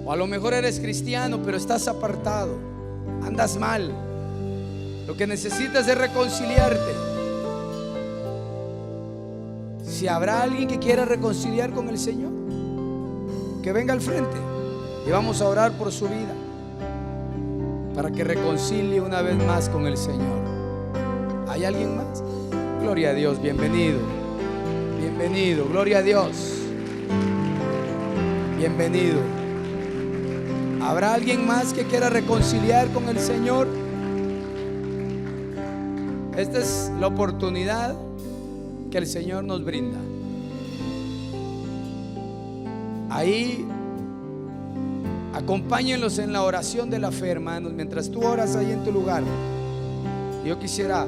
O a lo mejor eres cristiano, pero estás apartado, andas mal. Lo que necesitas es reconciliarte. Si habrá alguien que quiera reconciliar con el Señor, que venga al frente y vamos a orar por su vida para que reconcilie una vez más con el Señor. ¿Hay alguien más? Gloria a Dios, bienvenido. Bienvenido, gloria a Dios. Bienvenido. ¿Habrá alguien más que quiera reconciliar con el Señor? Esta es la oportunidad que el Señor nos brinda. Ahí, acompáñenlos en la oración de la fe, hermanos. Mientras tú oras ahí en tu lugar, yo quisiera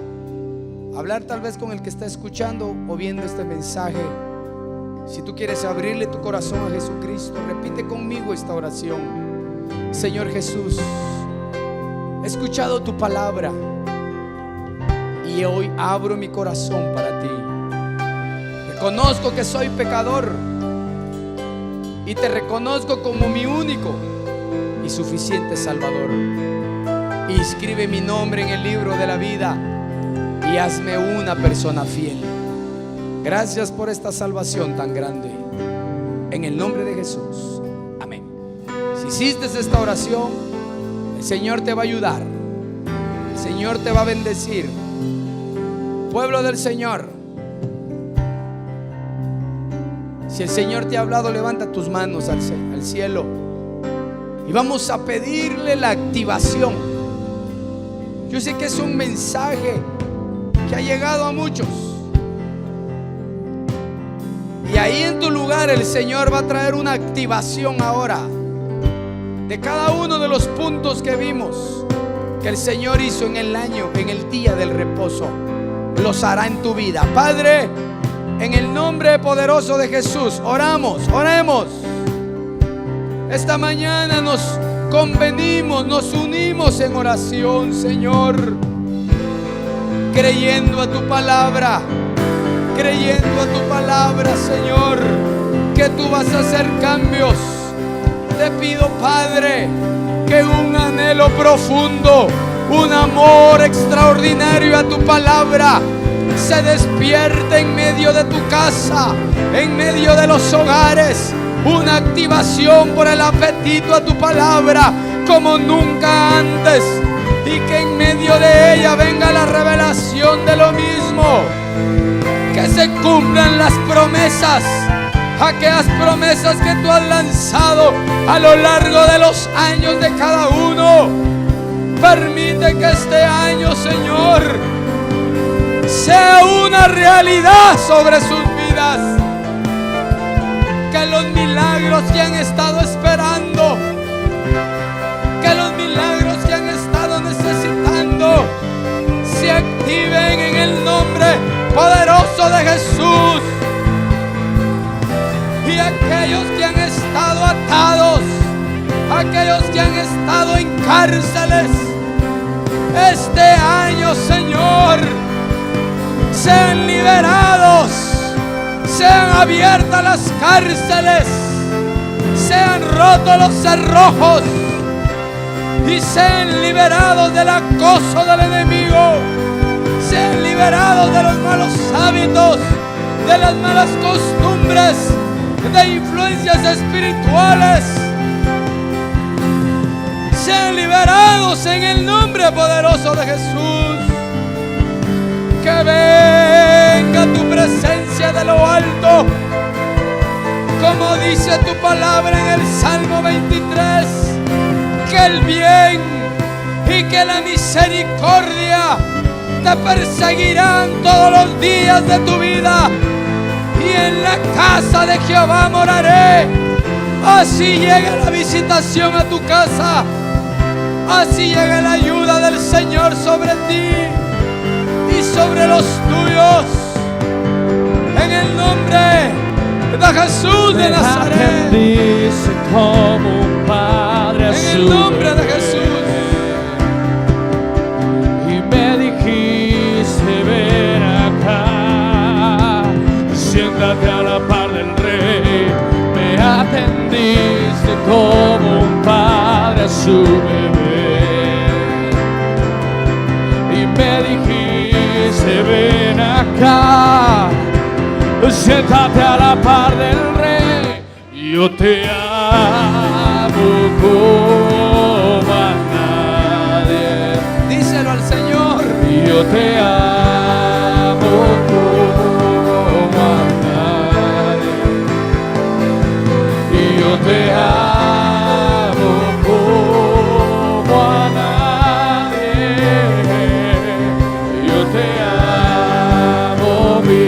hablar tal vez con el que está escuchando o viendo este mensaje. Si tú quieres abrirle tu corazón a Jesucristo, repite conmigo esta oración. Señor Jesús, he escuchado tu palabra y hoy abro mi corazón para ti. Reconozco que soy pecador y te reconozco como mi único y suficiente Salvador. Inscribe mi nombre en el libro de la vida y hazme una persona fiel. Gracias por esta salvación tan grande. En el nombre de Jesús. Amén. Si hiciste esta oración, el Señor te va a ayudar. El Señor te va a bendecir. Pueblo del Señor, si el Señor te ha hablado, levanta tus manos al cielo y vamos a pedirle la activación. Yo sé que es un mensaje que ha llegado a muchos, y ahí en tu lugar el Señor va a traer una activación ahora de cada uno de los puntos que vimos que el Señor hizo en el año, en el día del reposo. Los hará en tu vida. Padre, en el nombre poderoso de Jesús, oremos. Esta mañana nos convenimos, nos unimos en oración, Señor, creyendo a tu palabra, Señor, que tú vas a hacer cambios. Te pido, Padre, que un anhelo profundo, un amor extraordinario a tu palabra se despierte en medio de tu casa, en medio de los hogares. Una activación por el apetito a tu palabra como nunca antes, y que en medio de ella venga la revelación de lo mismo. Que se cumplan las promesas, aquellas promesas que tú has lanzado a lo largo de los años de cada uno. Permite que este año, Señor, sea una realidad sobre sus vidas. Que los milagros que han estado esperando, que los milagros que han estado necesitando, se activen en el nombre poderoso de Jesús. Y aquellos que han estado atados, aquellos que han estado en cárceles, este año, Señor, sean liberados, sean abiertas las cárceles, sean rotos los cerrojos y sean liberados del acoso del enemigo, sean liberados de los malos hábitos, de las malas costumbres, de influencias espirituales. Sean liberados en el nombre poderoso de Jesús. Que venga tu presencia de lo alto, como dice tu palabra en el Salmo 23, que el bien y que la misericordia te perseguirán todos los días de tu vida, y en la casa de Jehová moraré. Así llega la visitación a tu casa, así llega la ayuda del Señor sobre ti y sobre los tuyos, en el nombre de Jesús de Nazaret. Bendice como un padre a En su el nombre de bebé. Jesús. Y me dijiste: ven acá, siéntate a la par del rey. Me atendiste como un padre a su bebé. Y me dijiste: ven acá, siéntate a la par del rey. Yo te amo como a nadie. Díselo al Señor. Yo te amo como a nadie. Yo te amo como a nadie. Yo te amo, mi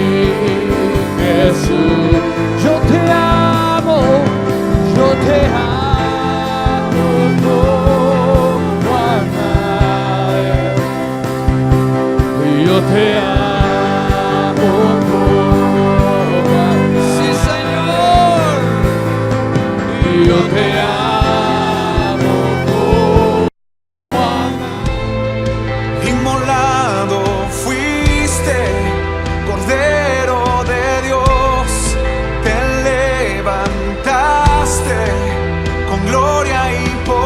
Jesús. Yo te amo, yo te amo. gloria y poder.